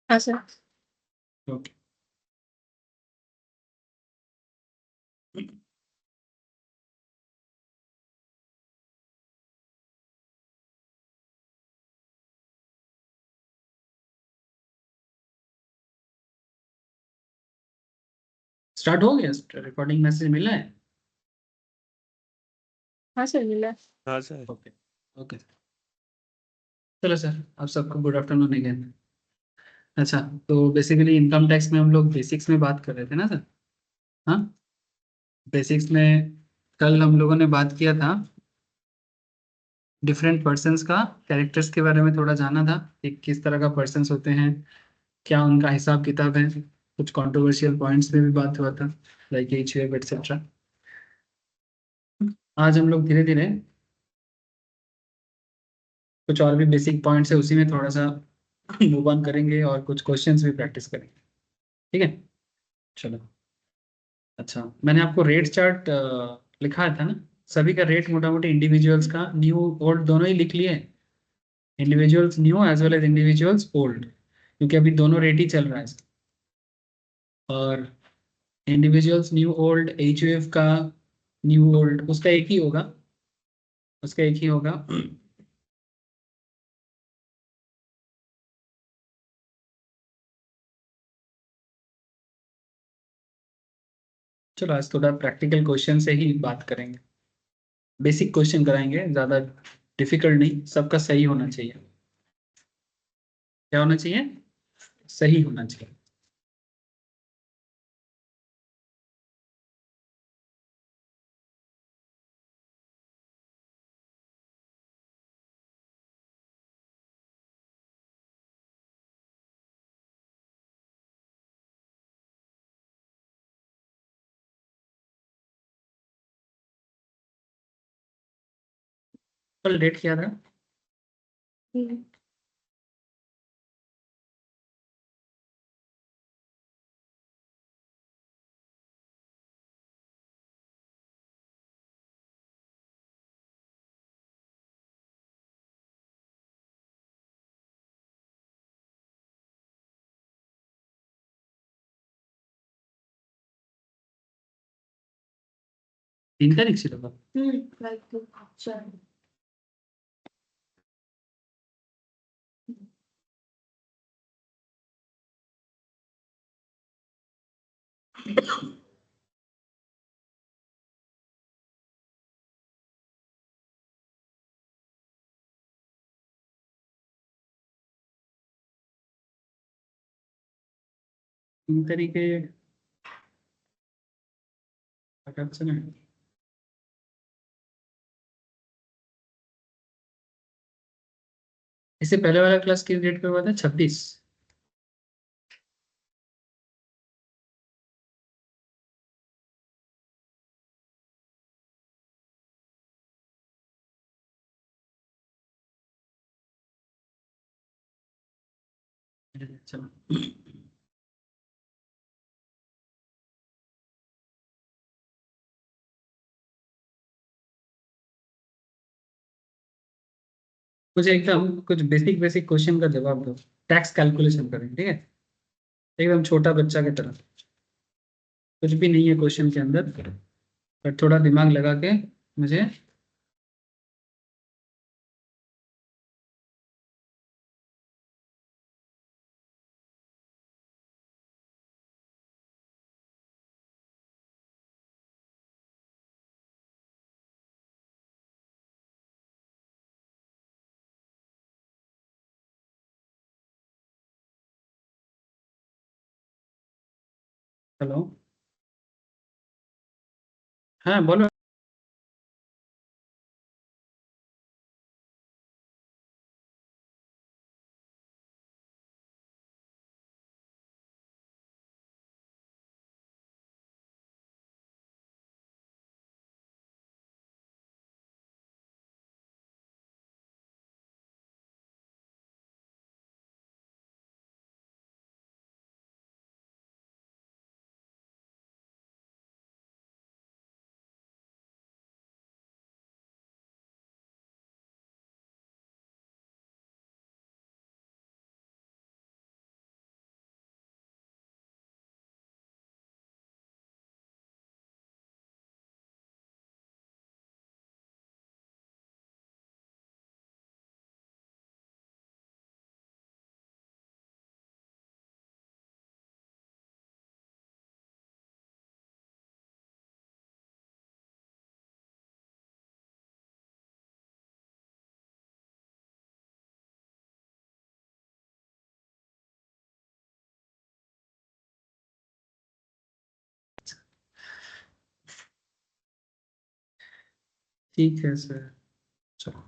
हाँ sir. Okay. Start हो गया? रिकॉर्डिंग मैसेज मिला है? हाँ सर मिला। हाँ सर। Okay okay. चलो सर, आप सबको गुड आफ्टरनून अगेन। अच्छा, तो बेसिकली इनकम टैक्स में हम लोग बेसिक्स में बात कर रहे थे ना सर? हाँ, बेसिक्स में कल हम लोगों ने बात किया था डिफरेंट पर्सन्स का कैरेक्टर्स के बारे में, थोड़ा जाना था कि किस तरह का पर्सन्स होते हैं, क्या उनका हिसाब किताब है। कुछ कंट्रोवर्शियल पॉइंट्स पे भी बात हुआ था, लाइक एच एक्सेट्रा। आज हम लोग धीरे धीरे कुछ और भी बेसिक पॉइंट्स है उसी में थोड़ा सा मूव ऑन करेंगे और कुछ क्वेश्चंस भी प्रैक्टिस करेंगे। ठीक है, चलो। अच्छा, मैंने आपको रेट चार्ट लिखा था ना? सभी का रेट मोटा मोटी इंडिविजुअल्स का न्यू ओल्ड दोनों ही लिख लिए। Individuals new as well as individuals old, क्योंकि अभी दोनों रेट ही चल रहा है। और इंडिविजुअल्स न्यू ओल्ड एच का न्यू ओल्ड उसका एक ही होगा, उसका एक ही होगा। चलो आज थोड़ा प्रैक्टिकल क्वेश्चन से ही बात करेंगे। बेसिक क्वेश्चन कराएंगे, ज़्यादा डिफिकल्ट नहीं, सबका सही होना चाहिए। क्या होना चाहिए? सही होना चाहिए। कल डेट क्या था? 3 तारीख से लगा। 3 तारीख से ना? इससे पहले वाला क्लास किस डेट पे हुआ था? 26। चलो, मुझे एकदम कुछ बेसिक बेसिक क्वेश्चन का जवाब दो। टैक्स कैलकुलेशन करें, ठीक है? एकदम छोटा बच्चा की तरह। कुछ भी नहीं है क्वेश्चन के अंदर, पर थोड़ा दिमाग लगा के मुझे। हेलो, हाँ बोलो। ठीक है सर, चलो।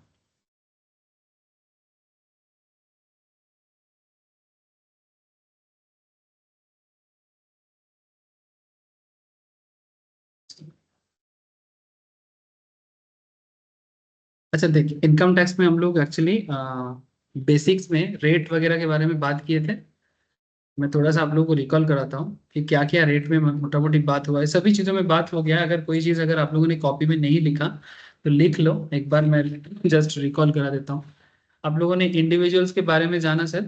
अच्छा देखिए, इनकम टैक्स में हम लोग एक्चुअली बेसिक्स में रेट वगैरह के बारे में बात किए थे। मैं थोड़ा सा आप लोगों को रिकॉल कराता हूँ कि क्या क्या रेट में मोटा मोटी बात हुआ है। सभी चीज़ों में बात हो गया है। अगर कोई चीज़ अगर आप लोगों ने कॉपी में नहीं लिखा तो लिख लो एक बार, मैं जस्ट रिकॉल करा देता हूँ। आप लोगों ने इंडिविजुअल्स के बारे में जाना सर,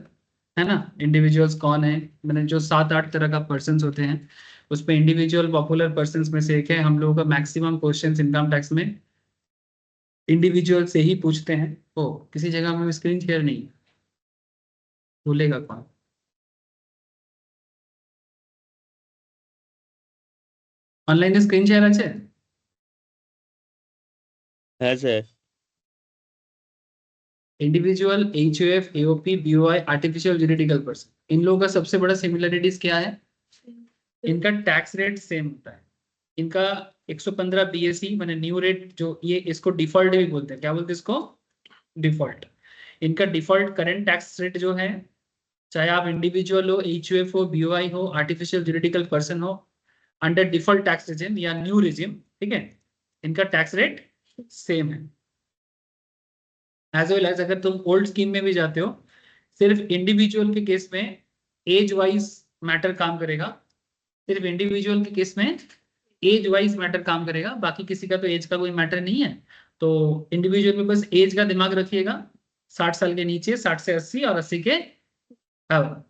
है ना? इंडिविजुअल्स कौन है? मैंने जो 7-8 तरह का पर्सन होते हैं उसमें इंडिविजुअल पॉपुलर पर्सन में से एक है। हम लोगों का मैक्सिमम क्वेश्चंस इनकम टैक्स में इंडिविजुअल से ही पूछते हैं। ओ, किसी जगह में स्क्रीन शेयर नहीं है, भूलेगा कौन? অনলাইনে স্ক্রিন শেয়ার আছে? है sir. Individual, HUF, AOP, BOI, artificial juridical person, इन लोगों का सबसे बड़ा सिमिलरिटीज क्या है? इनका टैक्स रेट सेम होता है। इनका 115 बीएसई मैंने न्यू रेट जो ये इसको डिफॉल्ट भी बोलते हैं। क्या बोलते हैं इसको? डिफॉल्ट। इनका डिफॉल्ट करंट टैक्स रेट जो है, चाहे आप इंडिविजुअल हो, एचयूएफ हो, बीओआई हो, आर्टिफिशियल जुरिडिकल पर्सन हो, अंडर डिफॉल्ट टैक्स रिजिम या न्यू रिजिम, ठीक है, इनका टैक्स रेट सेम है। एज वेल एज अगर तुम ओल्ड स्कीम में भी जाते हो, सिर्फ इंडिविजुअल के केस में एज वाइज मैटर काम करेगा। सिर्फ इंडिविजुअल के केस में एज वाइज मैटर काम करेगा, बाकी किसी का तो एज का कोई मैटर नहीं है। तो इंडिविजुअल में बस एज का दिमाग रखिएगा, 60 साल के नीचे, 60 से 80 और 80 के अब।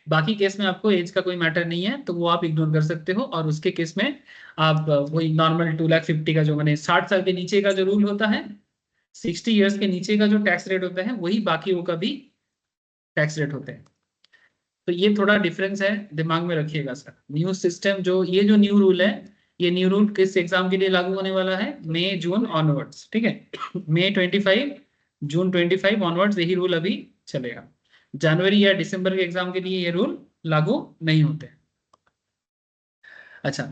बाकी केस में आपको एज का कोई मैटर नहीं है, तो वो आप इग्नोर कर सकते हो। और उसके केस में आप वही नॉर्मल 2,50,000 का जो मैंने 60 साल के नीचे का जो रूल होता है, 60 ईयर्स के नीचे का जो टैक्स रेट होता है, वही बाकी का भी टैक्स रेट होते हैं। तो ये थोड़ा डिफरेंस है, दिमाग में रखिएगा सर। न्यू सिस्टम जो ये जो न्यू रूल है, ये न्यू रूल किस एग्जाम के लिए लागू होने वाला है? मई जून ऑनवर्ड्स, ठीक है। मई 25, जून 25 ऑनवर्ड्स यही रूल अभी चलेगा। जनवरी या दिसंबर के एग्जाम के लिए ये रूल लागू नहीं होते। अच्छा,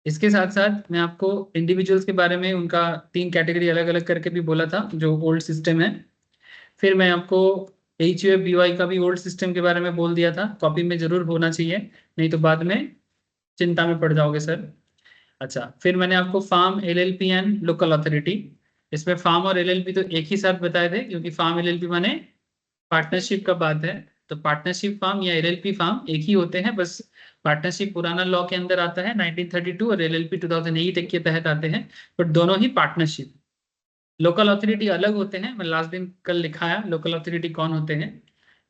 इसके साथ साथ मैं आपको इंडिविजुअल्स के बारे में उनका 3 कैटेगरी अलग अलग करके भी बोला था, जो ओल्ड सिस्टम है। फिर मैं आपको H U F B Y का भी ओल्ड सिस्टम के बारे में बोल दिया था। कॉपी में जरूर होना चाहिए, नहीं तो बाद में चिंता में पड़ जाओगे सर। अच्छा, फिर मैंने आपको firm, LLP and local authority, इसमें फार्म और एलएलपी तो एक ही साथ बताए थे, क्योंकि फार्म एलएलपी माने पार्टनरशिप का बात है। तो पार्टनरशिप फार्म या एलएलपी फार्म एक ही होते हैं, बस पार्टनरशिप पुराना लॉ के अंदर आता है 1932 और एलएलपी 2008 के तहत आते हैं, बट दोनों ही पार्टनरशिप। लोकल अथॉरिटी अलग होते हैं, मैं लास्ट दिन कल लिखाया लोकल अथॉरिटी कौन होते हैं।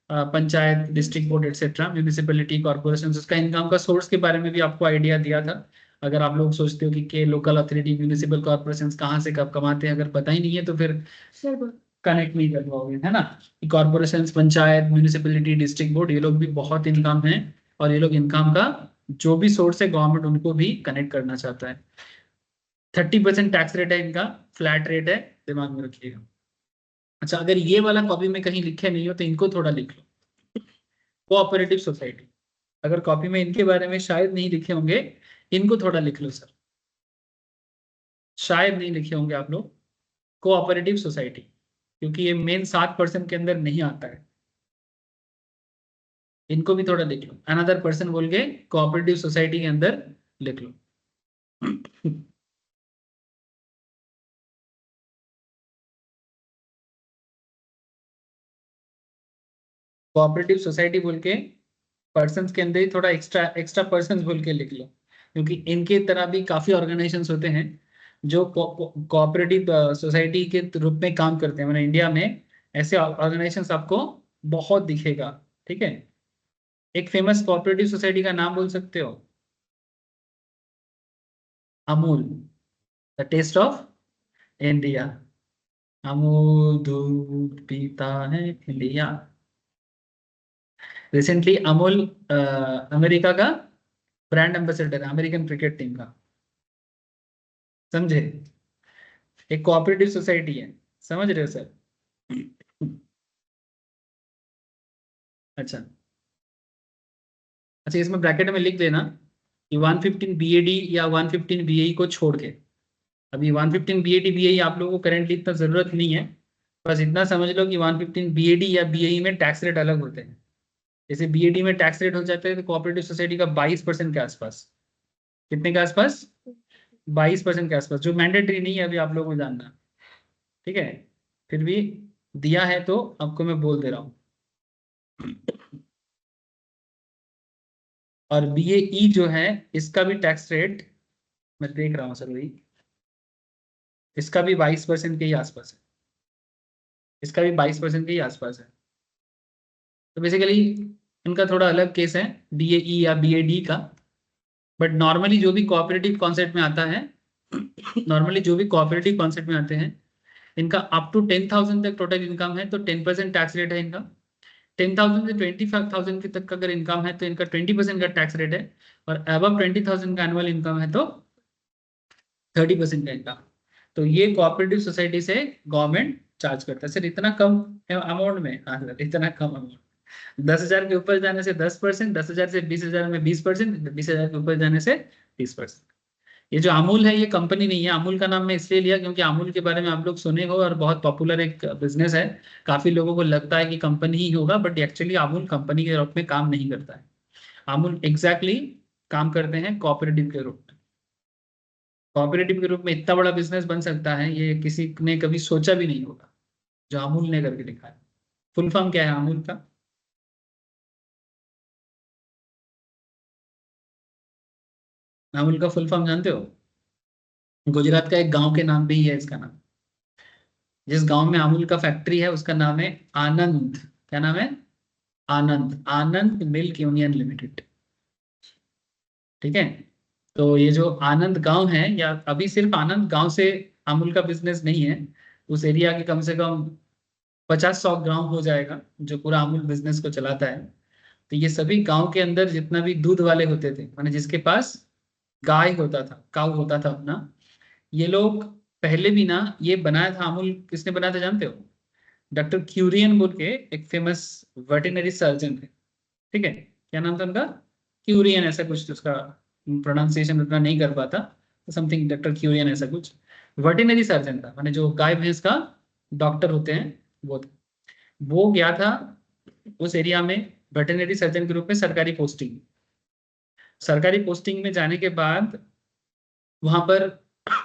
Panchayat, district board etcetera, municipality, corporation, उसका इनकम का सोर्स के बारे में भी आपको आइडिया दिया था। अगर आप लोग सोचते हो कि लोकल अथॉरिटी, म्यूनिसिपल कॉर्पोरेशन कहाँ से कब कमाते हैं, अगर पता ही नहीं है तो फिर कनेक्ट नहीं कर पाओगे, है ना? Corporation, panchayat, municipality, district board, ये लोग भी बहुत इनकम है, और ये लोग इनकम का जो भी सोर्स है गवर्नमेंट उनको भी कनेक्ट करना चाहता है। 30% टैक्स रेट है इनका, फ्लैट रेट है, दिमाग में रखिएगा। अच्छा, अगर ये वाला कॉपी में कहीं लिखे नहीं हो तो इनको थोड़ा लिख लो। कोऑपरेटिव सोसाइटी, अगर कॉपी में इनके बारे में शायद नहीं लिखे होंगे, इनको थोड़ा लिख लो सर। शायद नहीं लिखे होंगे आप लोग कोऑपरेटिव सोसाइटी, क्योंकि ये मेन 7% के अंदर नहीं आता है। इनको भी थोड़ा लिख लो, अनदर पर्सन बोल के कोऑपरेटिव सोसाइटी के अंदर लिख लो। कोऑपरेटिव सोसाइटी बोल के पर्सन के अंदर ही थोड़ा एक्स्ट्रा एक्स्ट्रा पर्सन बोल के लिख लो, क्योंकि इनके तरह भी काफी ऑर्गेनाइजेशंस होते हैं जो कोऑपरेटिव सोसाइटी के रूप में काम करते हैं। मैंने इंडिया में ऐसे ऑर्गेनाइजेशंस आपको बहुत दिखेगा, ठीक है। एक फेमस कोऑपरेटिव सोसाइटी का नाम बोल सकते हो? Amul, the taste of India. Amul दूध पीता है इंडिया। रिसेंटली अमूल अमेरिका का ब्रांड एम्बेसडर है, अमेरिकन क्रिकेट टीम का, समझे? एक कोऑपरेटिव सोसाइटी है, समझ रहे हो सर? अच्छा, अच्छा, इसमें ब्रैकेट में लिख देना कि 115 बीएडी या 115 बीएई को छोड़ के अभी 115 बीएडी बीएई आप लोगों को करेंटली इतना जरूरत नहीं है, बस इतना समझ लो कि 115 बीएडी या बीएई में टैक्स रेट अलग होते हैं। जैसे बीएडी में टैक्स रेट हो जाता है तो कोऑपरेटिव सोसाइटी का 22% के आसपास, कितने के आसपास, 22% के आसपास, जो मैंडेटरी नहीं है अभी आप लोगों को जानना, ठीक है, फिर भी दिया है तो आपको मैं बोल दे रहा हूँ। और बीएई जो है इसका भी टैक्स रेट मैं देख रहा हूँ सर भाई, इसका भी 22% के ही आसपास है, इसका भी 22% के ही आसपास है। तो बेसिकली इनका थोड़ा अलग केस है बीएई या बीएडी का। बट नॉर्मली जो भी कोऑपरेटिव कॉन्सेप्ट में आता है, नॉर्मली जो भी कोऑपरेटिव कॉन्सेप्ट में आते हैं, इनका अप टू 10,000 तक टोटल इनकम है तो 10% टैक्स रेट है इनका। 10,000 से 25,000 के तक का अगर इनकम है तो इनका 20% का टैक्स रेट है। और अबव 20,000 का एनुअल इनकम है तो 30% का इनकम। तो ये कोऑपरेटिव सोसाइटी से गवर्नमेंट चार्ज करता है सर इतना कम अमाउंट में। हाँ सर इतना कम अमाउंट, 10,000 के ऊपर जाने से 10%, 10,000 से 20,000 में 20%, 20,000 के ऊपर जाने से 30%। ये जो अमूल है ये कंपनी नहीं है, अमूल का नाम मैं इसलिए लिया क्योंकि अमूल के बारे में आप लोग सुने हो और बहुत पॉपुलर एक बिजनेस है। काफी लोगों को लगता है कि कंपनी ही होगा, बट एक्चुअली अमूल कंपनी के रूप में काम नहीं करता है। अमूल एग्जैक्टली काम करते हैं कोऑपरेटिव के रूप में। कोऑपरेटिव के रूप में इतना बड़ा बिजनेस बन सकता है ये किसी ने कभी सोचा भी नहीं होगा, जो अमूल ने करके दिखाया। फुल फॉर्म क्या है अमूल का? अमूल का फुल फॉर्म जानते हो? गुजरात का एक गांव के नाम पे ही है इसका नाम। जिस गांव में अमूल का फैक्ट्री है उसका नाम है आनंद। क्या नाम है? आनंद, आनंद मिल्क यूनियन लिमिटेड। ठीक है। तो ये जो आनंद गांव है, या अभी सिर्फ आनंद गांव से अमूल का बिजनेस नहीं है, उस एरिया के कम से कम 50-100 गांव हो जाएगा जो पूरा अमूल बिजनेस को चलाता है। तो ये सभी गांव के अंदर जितना भी दूध वाले होते थे, माने जिसके पास गाय होता था, काऊ होता था अपना, ये लोग पहले भी ना, ये बनाया था अमूल किसने बनाया था जानते हो? डॉक्टर क्यूरियन बोल के एक फेमस वेटरनरी सर्जन थे। ठीक है, क्या नाम था उनका? क्यूरियन ऐसा कुछ, तो उसका प्रोनाउंसिएशन उतना नहीं कर पाता, तो समथिंग डॉक्टर क्यूरियन ऐसा कुछ। वेटरनरी सर्जन था, माने जो गाय भैंस का डॉक्टर होते हैं वो था। वो गया था उस एरिया में वेटरनरी सर्जन के रूप में, सरकारी पोस्टिंग। सरकारी पोस्टिंग में जाने के बाद वहां पर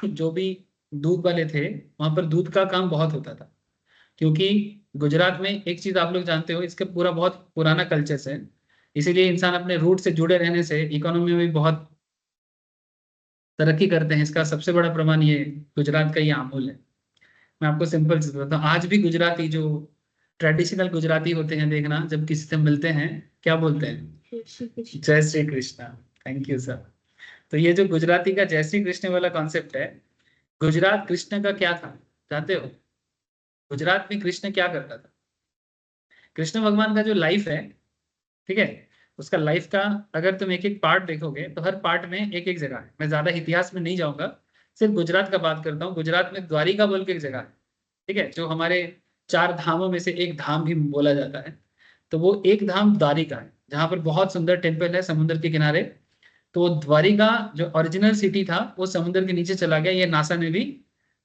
जो भी दूध वाले थे, वहां पर दूध का काम बहुत होता था। क्योंकि गुजरात में एक चीज आप लोग जानते हो, इसका पूरा बहुत पुराना कल्चर है, इसीलिए इंसान अपने रूट से जुड़े रहने से इकोनॉमी में भी बहुत तरक्की करते हैं। इसका सबसे बड़ा प्रमाण ये गुजरात का ये अमूल है। मैं आपको सिंपल चीज बताता हूँ, आज भी गुजराती जो ट्रेडिशनल गुजराती होते हैं, देखना जब किसी से मिलते हैं क्या बोलते हैं? जय Shri Krishna. Thank you sir. तो ये जो गुजराती का जय श्री कृष्ण वाला कॉन्सेप्ट है, गुजरात कृष्ण का क्या था जानते हो? गुजरात में कृष्ण क्या करता था? कृष्ण भगवान का जो लाइफ है, ठीक है, उसका लाइफ का अगर तुम एक एक पार्ट देखोगे तो हर पार्ट में एक एक जगह है। मैं ज्यादा इतिहास में नहीं जाऊंगा, सिर्फ गुजरात का बात करता हूँ। गुजरात में द्वारिका बोल के एक जगह है, ठीक है, जो हमारे 4 धामों में से एक धाम भी बोला जाता है। तो वो एक धाम द्वारिका है जहाँ पर बहुत सुंदर टेम्पल है समुद्र के किनारे। तो वो द्वारिका जो ओरिजिनल सिटी था वो समुद्र के नीचे चला गया, ये नासा ने भी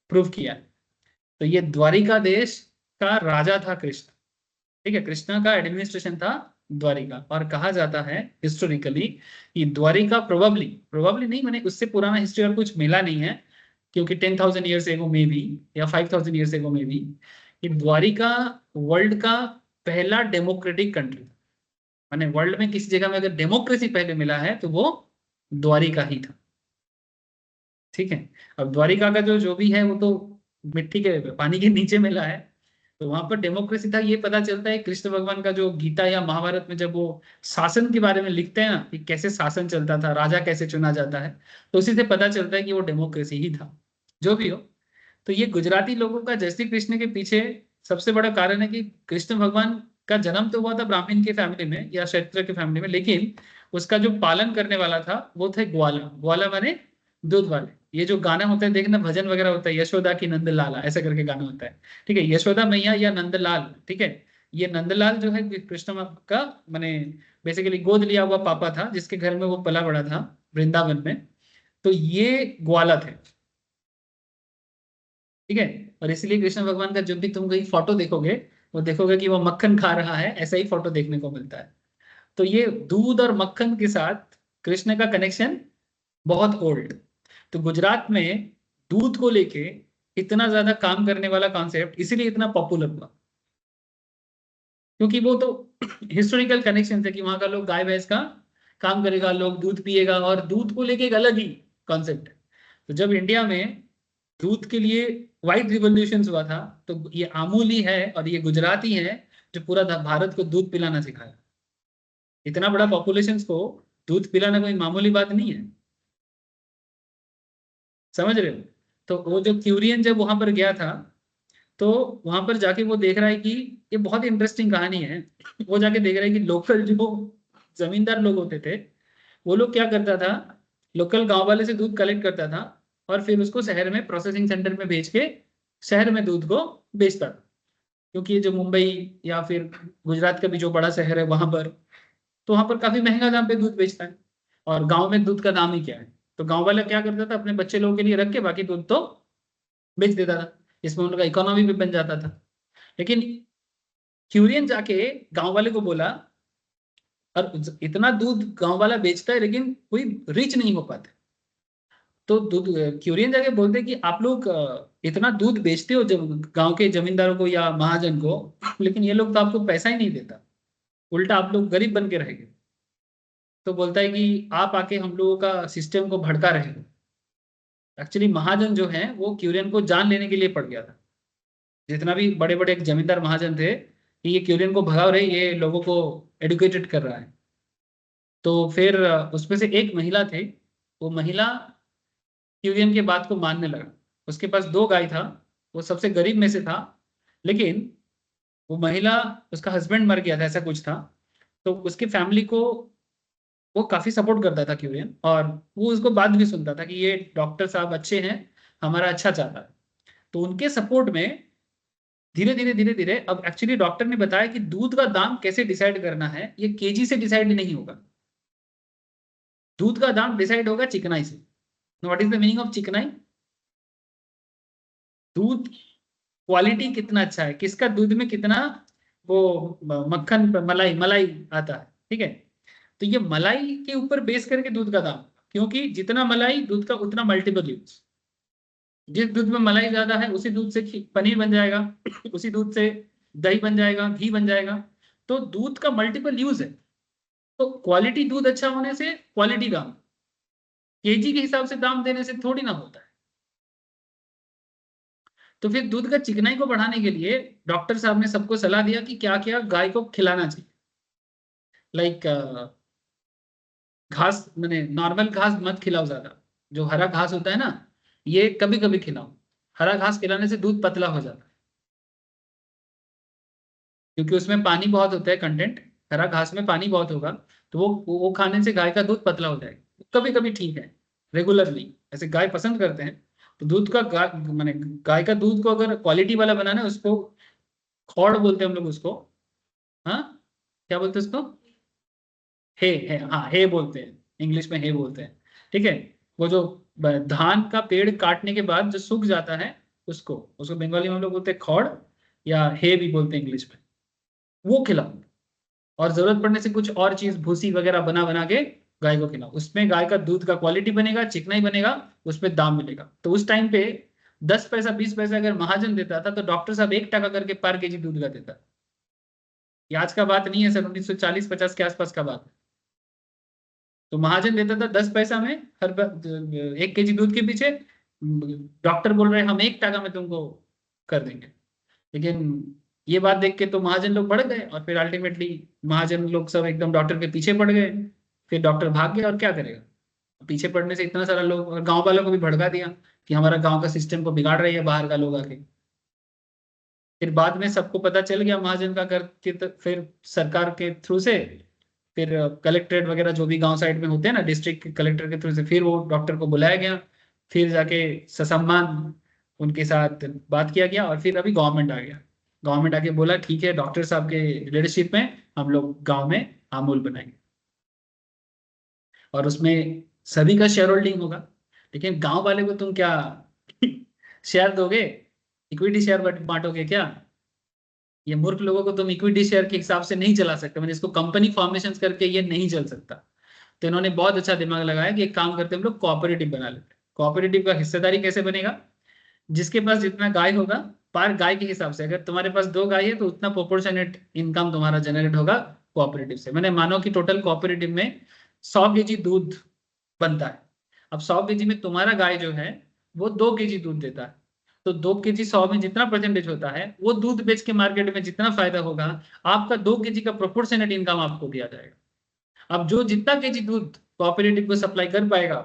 प्रूव किया। तो ये द्वारिका देश का राजा था कृष्ण। ठीक है, कृष्णा का एडमिनिस्ट्रेशन था द्वारिका। और कहा जाता है हिस्टोरिकली कि द्वारिका प्रोबेबली, प्रोबेबली नहीं मैंने उससे पुराना हिस्ट्री और कुछ मिला नहीं है, क्योंकि 10,000 ईयर्स एगो में भी या 5,000 ईयर्स एगो में भी, कि द्वारिका वर्ल्ड का पहला डेमोक्रेटिक कंट्री था। माने वर्ल्ड में किसी जगह में अगर डेमोक्रेसी पहले मिला है तो वो द्वारिका ही था। ठीक है। अब द्वारिका का जो जो भी है वो तो मिट्टी के पानी के नीचे मिला है। तो वहां पर डेमोक्रेसी था, ये पता चलता है कृष्ण भगवान का जो गीता या महाभारत में जब वो शासन के बारे में लिखते हैं ना, कि कैसे शासन चलता था, राजा कैसे चुना जाता है, तो उसी से पता चलता है कि वो डेमोक्रेसी ही था। जो भी हो, तो ये गुजराती लोगों का जय श्री कृष्ण के पीछे सबसे बड़ा कारण है कि कृष्ण भगवान का जन्म तो हुआ था ब्राह्मण के फैमिली में या क्षत्रिय के फैमिली में, लेकिन उसका जो पालन करने वाला था वो थे ग्वाला। ग्वाला माने दूध वाले। ये जो गाना होता है देखना, भजन वगैरह होता है, यशोदा की नंद लाला ऐसा करके गाना होता है। ठीक है, यशोदा मैया या नंदलाल। ठीक है, ये नंदलाल जो है कृष्ण का माने बेसिकली गोद लिया हुआ पापा था, जिसके घर में वो पला बड़ा था वृंदावन में। तो ये ग्वाला थे। ठीक है। और इसलिए कृष्ण भगवान का जब भी तुम कहीं फोटो देखोगे, वो देखोगे कि वो मक्खन खा रहा है, ऐसा ही फोटो देखने को मिलता है। तो ये दूध और मक्खन के साथ कृष्ण का कनेक्शन बहुत ओल्ड। तो गुजरात में दूध को लेके इतना ज्यादा काम करने वाला कॉन्सेप्ट इसीलिए इतना पॉपुलर हुआ, क्योंकि वो तो हिस्टोरिकल कनेक्शन है कि वहां का लोग गाय भैंस का काम करेगा, लोग दूध पिएगा, और दूध को लेके एक अलग ही कॉन्सेप्ट है। तो जब इंडिया में दूध के लिए व्हाइट रिवॉल्यूशन हुआ था, तो ये अमूल ही है और ये गुजरात ही है जो पूरा भारत को दूध पिलाना सिखाया। इतना बड़ा पॉपुलेशन को दूध पिलाना कोई मामूली बात नहीं है, समझ रहे हो। तो वो जो क्यूरियन जब वहां पर गया था, तो वहां पर जाके वो देख रहा है कि ये बहुत इंटरेस्टिंग कहानी है। वो जाके देख रहा है कि लोकल जो जमींदार लोग होते थे, वो लोग क्या करता था, लोकल गांव वाले से दूध कलेक्ट करता था और फिर उसको शहर में प्रोसेसिंग सेंटर में भेज के शहर में दूध को बेचता था। क्योंकि ये जो मुंबई या फिर गुजरात का भी जो बड़ा शहर है वहां पर, तो वहां पर काफी महंगा दाम पे दूध बेचता है। और गांव में दूध का दाम ही क्या है, तो गांव वाला क्या करता था, अपने बच्चे लोगों के लिए रख के बाकी दूध तो बेच देता था। इसमें उनका इकोनॉमी भी बन जाता था। लेकिन क्यूरियन जाके गांव वाले को बोला, और इतना दूध गांव वाला बेचता है लेकिन कोई रिच नहीं हो पाता। तो दूध क्यूरियन जाके बोलते कि आप लोग इतना दूध बेचते हो जब गांव के जमींदारों को या महाजन को, लेकिन ये लोग तो आपको पैसा ही नहीं देता, उल्टा आप लोग गरीब बन के रहेंगे। तो बोलता है कि आप आके हम लोगों का सिस्टम को भड़का रहे हो। एक्चुअली महाजन जो है वो क्यूरियन को जान लेने के लिए पड़ गया था। जितना भी बड़े बड़े जमींदार महाजन थे कि ये क्यूरियन को भगाओ रहे, ये लोगों को एडुकेटेड कर रहा है। तो फिर उसमें से एक महिला थे, वो महिला क्यूरियन के बात को मानने लगा। उसके पास दो गाय था, वो सबसे गरीब में से था। लेकिन वो महिला, उसका हस्बैंड मर गया था ऐसा कुछ था। तो उसकी फैमिली को वो काफी सपोर्ट करता था क्यूरियन, और वो उसको बात भी सुनता था कि ये डॉक्टर साहब अच्छे हैं, हमारा अच्छा चाहता है। तो उनके सपोर्ट में धीरे धीरे धीरे धीरे, अब एक्चुअली डॉक्टर ने बताया कि दूध का दाम कैसे डिसाइड करना है, ये केजी से डिसाइड नहीं होगा। दूध का दाम डिसाइड होगा चिकनाई से। What is the meaning of चिकनाई? दूध क्वालिटी कितना अच्छा है, किसका दूध में कितना वो मक्खन मलाई मलाई आता है, ठीक है। तो ये मलाई के ऊपर बेस करके दूध का दाम, क्योंकि जितना मलाई दूध का उतना मल्टीपल यूज। जिस दूध में मलाई ज्यादा है उसी दूध से पनीर बन जाएगा, उसी दूध से दही बन जाएगा, घी बन जाएगा। तो दूध का मल्टीपल यूज है। तो क्वालिटी दूध अच्छा होने से क्वालिटी दाम, केजी के हिसाब से दाम देने से थोड़ी ना होता है। तो फिर दूध का चिकनाई को बढ़ाने के लिए डॉक्टर साहब ने सबको सलाह दिया कि क्या क्या गाय को खिलाना चाहिए। लाइक घास, मैंने नॉर्मल घास मत खिलाओ ज्यादा, जो हरा घास होता है ना, ये कभी कभी खिलाओ। हरा घास खिलाने से दूध पतला हो जाता है, क्योंकि उसमें पानी बहुत होता है कंटेंट। हरा घास में पानी बहुत होगा, तो वो खाने से गाय का दूध पतला हो जाएगा। कभी कभी ठीक है, रेगुलर नहीं। ऐसे गाय पसंद करते हैं। तो दूध का माने गाय का दूध को अगर क्वालिटी वाला बनाना है, उसको खौड़ बोलते हैं हम लोग उसको। हाँ, क्या बोलते हैं उसको? हे, हाँ हे बोलते हैं, इंग्लिश में हे बोलते हैं। ठीक है। वो जो धान का पेड़ काटने के बाद जो सूख जाता है, उसको उसको बंगाली में हम लोग बोलते हैं खौड़, या हे भी बोलते हैं इंग्लिश में। वो खिलाओ। और जरूरत पड़ने से कुछ और चीज भूसी वगैरह बना बना के गाय को खिलाओ। उसमें गाय का दूध का क्वालिटी बनेगा, चिकनाई बनेगा, उसमें दाम मिलेगा। तो उस टाइम पे 10 पैसा 20 पैसा अगर महाजन देता था, तो डॉक्टर साहब 1 टका करके पर केजी दूध का देता। ये आज का बात नहीं है सर, 1940-50 के आसपास का बात है। तो महाजन देता था 10 पैसा में हर 1 केजी दूध के पीछे। डॉक्टर बोल रहे हैं हम 1 टका में तुमको कर देंगे। लेकिन ये बात देख के तो महाजन लोग बढ़ गए, और फिर अल्टीमेटली महाजन लोग सब एकदम डॉक्टर के पीछे पड़ गए। फिर डॉक्टर भाग गया, और क्या करेगा। पीछे पड़ने से इतना सारा लोग, और गांव वालों को भी भड़का दिया कि हमारा गांव का सिस्टम को बिगाड़ रही है बाहर का लोग आके। फिर बाद में सबको पता चल गया महाजन का करके, तो फिर सरकार के थ्रू से, फिर कलेक्ट्रेट वगैरह जो भी गांव साइड में होते हैं ना, डिस्ट्रिक्ट कलेक्टर के थ्रू से, फिर वो डॉक्टर को बुलाया गया। फिर जाके ससम्मान उनके साथ बात किया गया, और फिर अभी गवर्नमेंट आ गया। गवर्नमेंट आके बोला ठीक है, डॉक्टर साहब के लीडरशिप में हम लोग गांव में अमूल बनाएंगे, और उसमें सभी का शेयर होल्डिंग होगा। लेकिन गांव वाले को तुम क्या शेयर दोगे? इक्विटी शेयर बांटोगे क्या? ये मूर्ख लोगों को तुम इक्विटी शेयर के हिसाब से नहीं चला सकते, मैंने इसको कंपनी फॉर्मेशन करके ये नहीं चल सकता। तो इन्होंने बहुत अच्छा दिमाग लगाया कि एक काम करते हैं हम लोग कोऑपरेटिव बना लेते हैं। कोऑपरेटिव का हिस्सेदारी कैसे बनेगा? जिसके पास जितना गाय होगा, पर गाय के हिसाब से, अगर तुम्हारे पास 2 गाय है तो उतना प्रोपोर्शनेट इनकम तुम्हारा जनरेट होगा कोऑपरेटिव से। मैंने मानो कि टोटल कोऑपरेटिव में 100 kg दूध बनता है। अब 100 kg में तुम्हारा गाय जो है वो 2 kg दूध देता है, तो 2 kg 100 में जितना परसेंटेज होता है वो दूध बेच के मार्केट में जितना फायदा होगा, आपका 2 kg का प्रोपोर्शनेट इनकम आपको दिया जाएगा। अब जो जितना केजी दूध कोऑपरेटिव को सप्लाई कर पाएगा,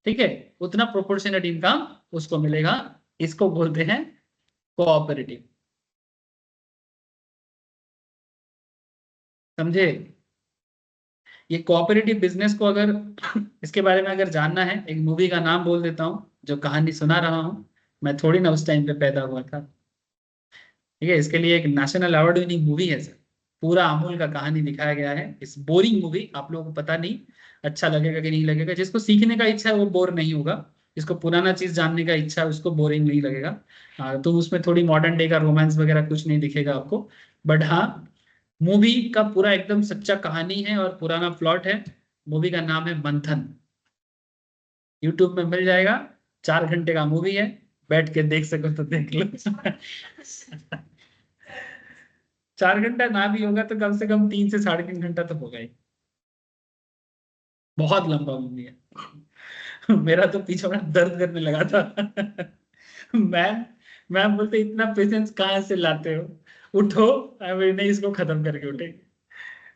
ठीक है, उतना प्रोपोर्शनेट इनकम उसको मिलेगा। इसको बोलते हैं कोऑपरेटिव। समझे? ये कोऑपरेटिव बिजनेस को अगर इसके बारे में अगर जानना है, एक मूवी का नाम बोल देता हूँ जो कहानी सुना रहा हूँ। मैं थोड़ी ना उस टाइम पे पैदा हुआ था, ठीक है। इसके लिए एक नेशनल अवार्ड विनिंग मूवी है सर। पूरा अमूल का कहानी दिखाया गया है। इस बोरिंग मूवी, आप लोगों को पता नहीं अच्छा लगेगा कि नहीं लगेगा। जिसको सीखने का इच्छा है वो बोर नहीं होगा, जिसको पुराना चीज जानने का इच्छा है उसको बोरिंग नहीं लगेगा। तो उसमें थोड़ी मॉडर्न डे का रोमांस वगैरह कुछ नहीं दिखेगा आपको। बट हाँ, मूवी का पूरा एकदम सच्चा कहानी है और पुराना प्लॉट है। मूवी का नाम है मंथन। यूट्यूब में मिल जाएगा। 4 घंटे का मूवी है, बैठ के देख सको तो देख लो। 4 घंटा ना भी होगा तो कम से कम 3 से 3.5 घंटा तो होगा ही। बहुत लंबा मूवी है। मेरा तो पीछे बड़ा दर्द करने लगा था। मैम, मैम बोलते इतना पेशेंस कहाँ से लाते हो, उठो। अभी नहीं, इसको खत्म करके उठे।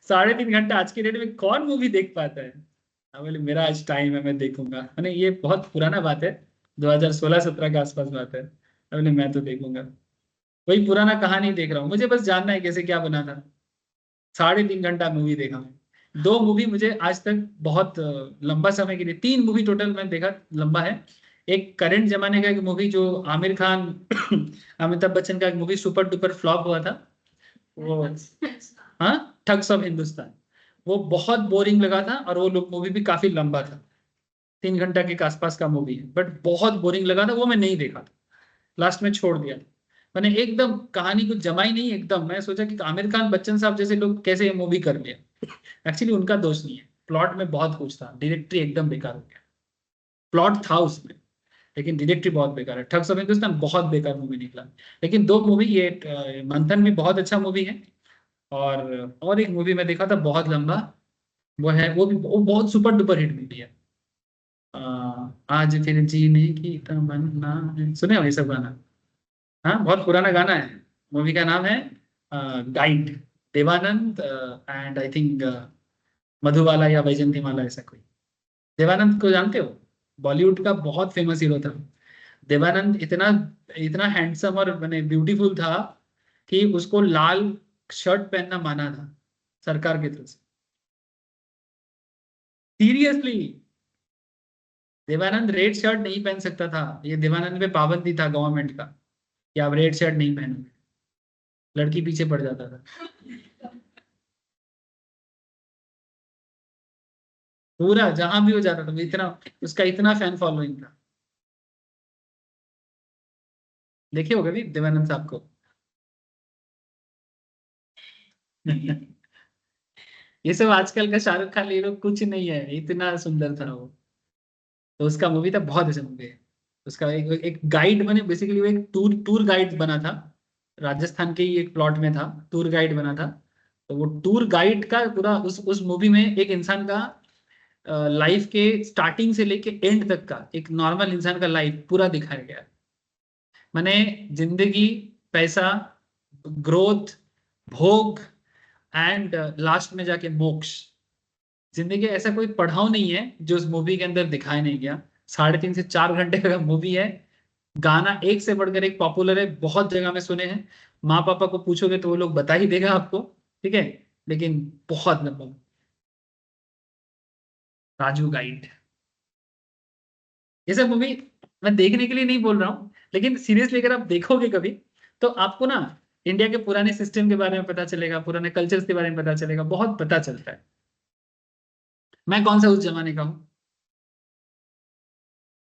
3.5 घंटा आज के डेट में कौन मूवी देख पाता है? बोले मेरा आज टाइम है, मैं देखूंगा। मैंने ये बहुत पुराना बात है, 2016-17 के आसपास बात है। बोले मैं तो देखूंगा। वही पुराना कहानी देख रहा हूँ, मुझे बस जानना है कैसे क्या बना था। 3.5 घंटा मूवी देखा मैं। 2 मूवी मुझे आज तक बहुत लंबा समय के लिए, 3 मूवी टोटल मैं देखा, लंबा है। एक करंट जमाने का एक मूवी जो आमिर खान अमिताभ बच्चन का एक मूवी सुपर डुपर फ्लॉप हुआ था, वो, हाँ, ठग्स ऑफ हिंदुस्तान। वो बहुत बोरिंग लगा था और वो लोग मूवी भी काफी लंबा था। 3 घंटा के आसपास का मूवी है, बट बहुत बोरिंग लगा था, वो मैं नहीं देखा था। लास्ट में छोड़ दिया। मैंने एकदम कहानी कुछ जमा ही नहीं एकदम। मैं सोचा कि आमिर खान बच्चन साहब जैसे लोग कैसे ये मूवी कर लिया। एक्चुअली उनका दोष नहीं है, प्लॉट में बहुत कुछ था, डायरेक्टरी एकदम बेकार हो गया। प्लॉट था उसमें, लेकिन डायरेक्टरी बहुत बेकार है। ठग्स ऑफ हिंदुस्तान बहुत बेकार मूवी निकला। लेकिन 2 मूवी, ये मंथन भी बहुत अच्छा मूवी है। और एक मूवी मैं देखा था बहुत लंबा, वो है, वो बहुत सुपर डुपर हिट मूवी है। अ, आज फिर जीने की तमन्ना है, सुने हो ये सब गाना? हाँ, बहुत पुराना गाना है। मूवी का नाम है guide. Dev Anand and I think Madhubala या वैजंतीमाला, ऐसा कोई। देवानंद को जानते हो? बॉलीवुड का बहुत फेमस हीरो था। देवानंद इतना इतना हैंडसम और मैंने ब्यूटीफुल था कि उसको लाल शर्ट पहनना माना था सरकार की तरफ से। सीरियसली, देवानंद रेड शर्ट नहीं पहन सकता था। ये देवानंद पे पाबंदी था गवर्नमेंट का कि आप रेड शर्ट नहीं पहनोगे, लड़की पीछे पड़ जाता था। पूरा जहां भी हो जाता था वो, इतना उसका इतना फैन फॉलोइंग था। देखे हो कभी देवानंद साहब को? ये सब आजकल का शाहरुख खान हीरो कुछ नहीं है, इतना सुंदर था वो। तो उसका मूवी था, बहुत अच्छा मूवी है। उसका एक गाइड बने, बेसिकली वो एक टूर टूर गाइड बना था। राजस्थान के ही एक प्लॉट में था, टूर गाइड बना था। तो वो टूर गाइड का पूरा उस मूवी में एक इंसान का लाइफ के स्टार्टिंग से लेके एंड तक का, एक नॉर्मल इंसान का लाइफ पूरा दिखाया गया है। मैंने जिंदगी, पैसा, ग्रोथ, भोग एंड लास्ट में जाके मोक्ष। जिंदगी ऐसा कोई पड़ाव नहीं है जो उस मूवी के अंदर दिखाया नहीं गया। 3.5 से 4 घंटे का मूवी है। गाना एक से बढ़कर एक पॉपुलर है, बहुत जगह में सुने हैं। माँ पापा को पूछोगे तो वो लोग बता ही देगा आपको, ठीक है। लेकिन बहुत लंबा। राजू गाइड, ये सब मूवी मैं देखने के लिए नहीं बोल रहा हूँ, लेकिन सीरियसली अगर आप देखोगे कभी तो आपको ना इंडिया के पुराने सिस्टम के बारे में पता चलेगा, पुराने कल्चर्स के बारे में पता चलेगा, बहुत पता चलता है। मैं कौन सा उस जमाने का हूँ?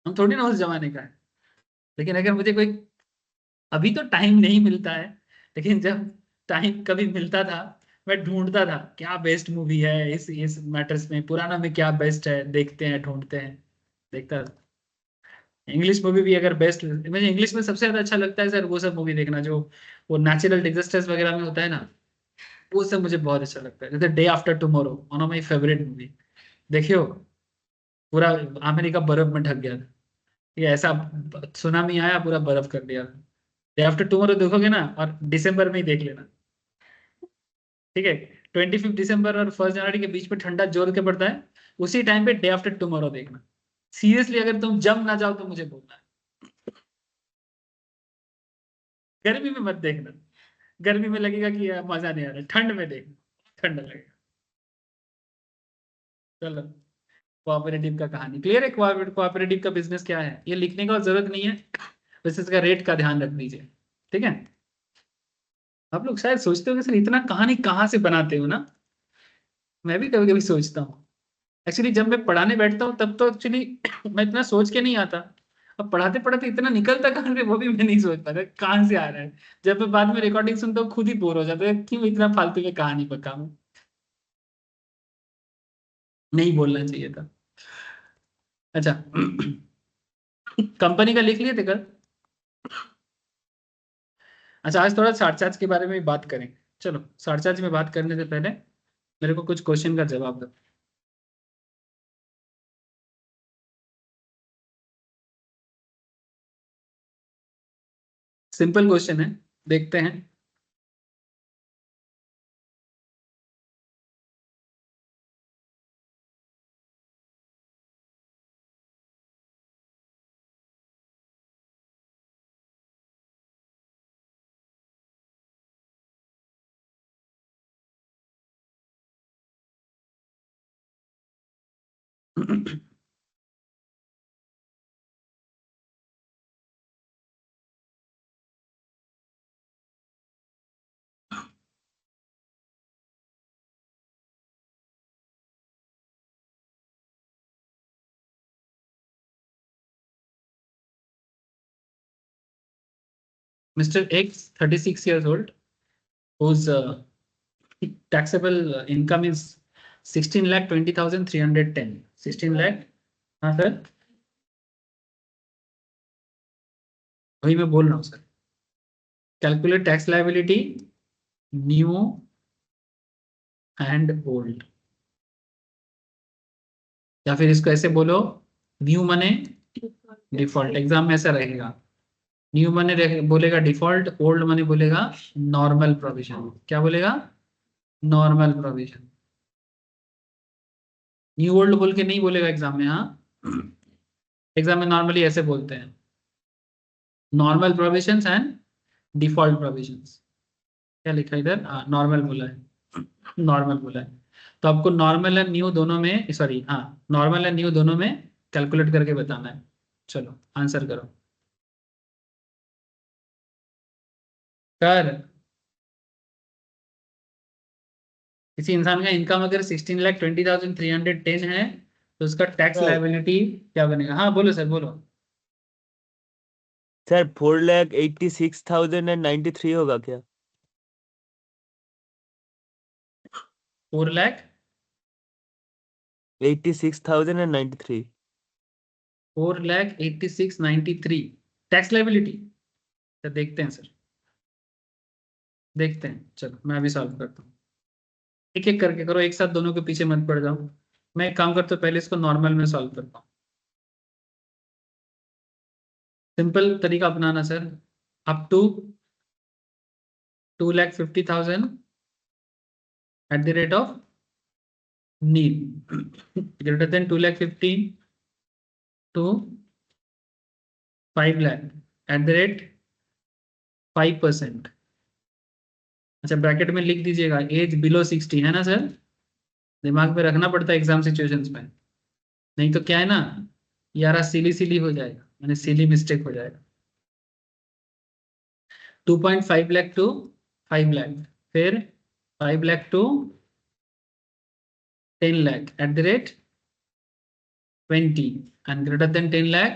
हम थोड़ी ना उस जमाने का है। लेकिन अगर मुझे कोई अभी तो टाइम नहीं मिलता है, लेकिन जब टाइम कभी मिलता था, मैं ढूंढता था क्या बेस्ट मूवी है इस मैटर्स में, पुराना में क्या बेस्ट है, देखते हैं ढूंढते हैं, देखता था। इंग्लिश मूवी भी अगर बेस्ट, मुझे इंग्लिश में सबसे ज्यादा अच्छा लगता है सर वो सब मूवी देखना जो वो नेचुरल डिजास्टर्स वगैरह में होता है ना, वो सब मुझे बहुत अच्छा लगता है। जैसे day after tomorrow, one of my favourite movie, देखियो, पूरा अमेरिका बर्फ में ढक गया था, ये ऐसा सुनामी आया पूरा बर्फ कर दिया। डे आफ्टर टुमारो देखोगे ना, और दिसंबर में ही देख लेना, ठीक है। 25 दिसंबर और 1 जनवरी के बीच में ठंडा जोर के पड़ता है, उसी टाइम पे डे आफ्टर टुमारो देखना। सीरियसली अगर तुम जम ना जाओ तो मुझे बोलना। गर्मी में मत देखना, गर्मी में लगेगा कि यार मजा नहीं आ रहा, ठंड में देखना, ठंडा लगेगा। चलो, कोऑपरेटिव का कहानी क्लियर है। कोऑपरेटिव का बिजनेस क्या है ये लिखने का जरूरत नहीं है, बस इसका रेट का ध्यान रख लीजिए, ठीक है। आप लोग शायद सोचते हो कि सर इतना कहानी कहाँ से बनाते हो ना, मैं भी कभी कभी सोचता हूँ। एक्चुअली जब मैं पढ़ाने बैठता हूँ तब तो एक्चुअली मैं इतना सोच के नहीं आता, अब पढ़ाते पढ़ाते इतना निकलता कहाँ से वो भी मैं नहीं सोच पाता कहाँ से आ रहा है। जब मैं बाद में रिकॉर्डिंग सुनता हूँ खुद ही बोर हो जाता है, क्यों इतना फालतू में कहानी पका हूँ, नहीं बोलना चाहिए था। अच्छा कंपनी का लिख लिए थे कल। अच्छा आज थोड़ा सारचार्ज के बारे में बात करें। चलो सारचार्ज में बात करने से पहले मेरे को कुछ क्वेश्चन का जवाब दो। सिंपल क्वेश्चन है, देखते हैं। Mister x 36 years old whose taxable income is 16,20,310। 16 lakh, हाँ सर, वही मैं बोल रहा हूँ sir. Calculate tax liability new and old, या फिर इसको ऐसे बोलो, न्यू मने डिफॉल्ट, एग्जाम में ऐसा रहेगा। न्यू मने बोलेगा डिफॉल्ट, ओल्ड मने बोलेगा नॉर्मल प्रोविजन। क्या बोलेगा? Normal provision. न्यू ओल्ड बोल के नहीं बोलेगा एग्जाम में, हाँ। एग्जाम में नॉर्मली ऐसे बोलते हैं, normal provisions and default provisions. क्या लिखा है इधर? हाँ नॉर्मल बोला है, नॉर्मल बोला है। तो आपको नॉर्मल एंड न्यू दोनों में, सॉरी हाँ, नॉर्मल एंड न्यू दोनों में कैलकुलेट करके बताना है। चलो आंसर करो। कर, किसी इंसान का इनकम अगर 16,20,310 है तो उसका टैक्स सर लाइबिलिटी क्या बनेगा? हाँ बोलो सर बोलो। सर 4,86,093 होगा क्या? 4 लाख 86,093। 4,86,93 tax liability. तो देखते हैं सर, देखते हैं। चलो मैं अभी सॉल्व करता हूँ, एक एक करके करो, एक साथ दोनों के पीछे मत पड़ जाओ। मैं एक काम करता हूँ, पहले इसको नॉर्मल में सॉल्व करता हूँ। सिंपल तरीका अपनाना sir. Up to 2,50,000 at the rate of nil, greater than 2,50,000 to 5 lakh at the rate 5%। अच्छा ब्रैकेट में लिख दीजिएगा एज बिलो 60, है ना सर? दिमाग में रखना पड़ता है एग्जाम सिचुएशंस में, नहीं तो क्या है ना, यारा सिली सिली हो जाएगा, मैंने सिली मिस्टेक हो जाएगा। 2.5 लाख टू 5 लाख, फिर 5 lakh to 10 lakh at the rate 20, and greater than 10 lakh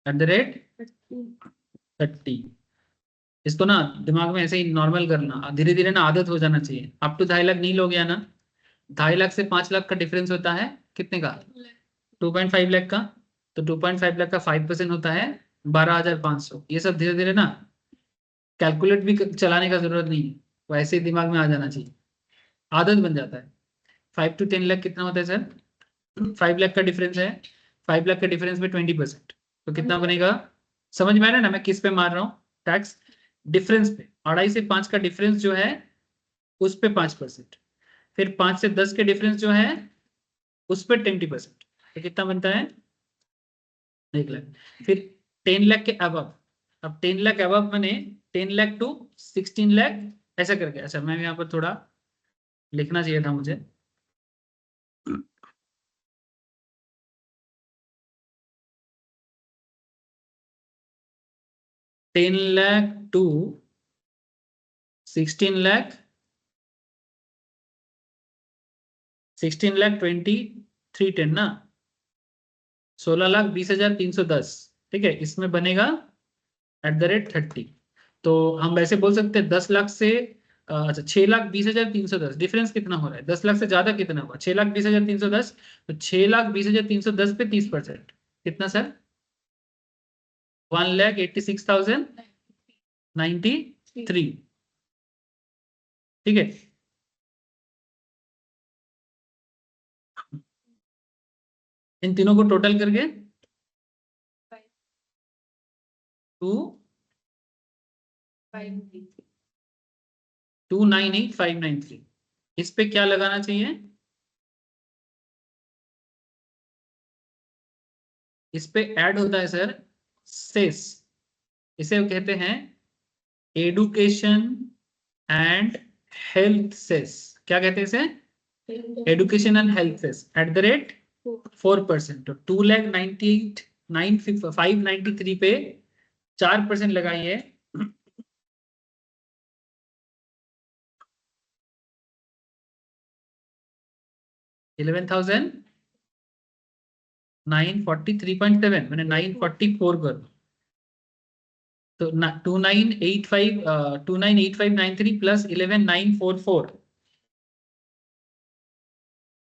at the rate 30। इसको ना दिमाग में ऐसे ही नॉर्मल करना, धीरे धीरे ना आदत हो जाना चाहिए। अप टू 2.5 लाख नील हो गया ना, 2.5 लाख से 5 लाख का डिफरेंस होता है कितने का? 2.5 लाख का। तो 2.5 लाख का 5% होता है 12,500। ये सब धीरे धीरे ना कैलकुलेट भी चलाने का जरूरत नहीं है, वैसे ही दिमाग में आ जाना चाहिए, आदत बन जाता है। 5 to 10 लाख कितना होता है सर? 5 लाख का डिफरेंस है, 5 लाख के डिफरेंस में 20%, तो कितना बनेगा? समझ में आ रहा है ना मैं किस पे मार रहा हूँ टैक्स? डिफरेंस पे। 2.5 से 5 का डिफरेंस जो है उस पे 5%, फिर 5 से 10 के डिफरेंस जो है उस पे 20%, तो कितना बनता है? 1 लाख। फिर 10 लाख के अबव, अब 10 लाख अबव मैंने 10 लाख टू 16 लाख ऐसा करके। अच्छा मैं यहाँ पर थोड़ा लिखना चाहिए था मुझे। 10 लाख टू 16 लाख, 16 लाख 2310 ना, 16,20,310। ठीक है, इसमें बनेगा @30। तो हम वैसे बोल सकते हैं 10 लाख से अच्छा 6,20,310 डिफरेंस कितना हो रहा है? 10 लाख से ज्यादा कितना हुआ? 6,20,310। तो 6,20,310 पे 30%, कितना सर? 1,86,093। ठीक है, इन तीनों को टोटल करके 2,98,593। इस पे क्या लगाना चाहिए? इस पे ऐड होता है सर सेस, इसे कहते हैं एडुकेशन एंड हेल्थ सेस। क्या कहते हैं इसे? Education and health cess @4%। तो 2,98,593 पे 4% लगाइए, 11,943.7, मैंने 944 कर दो। तो 298593 प्लस 11,944,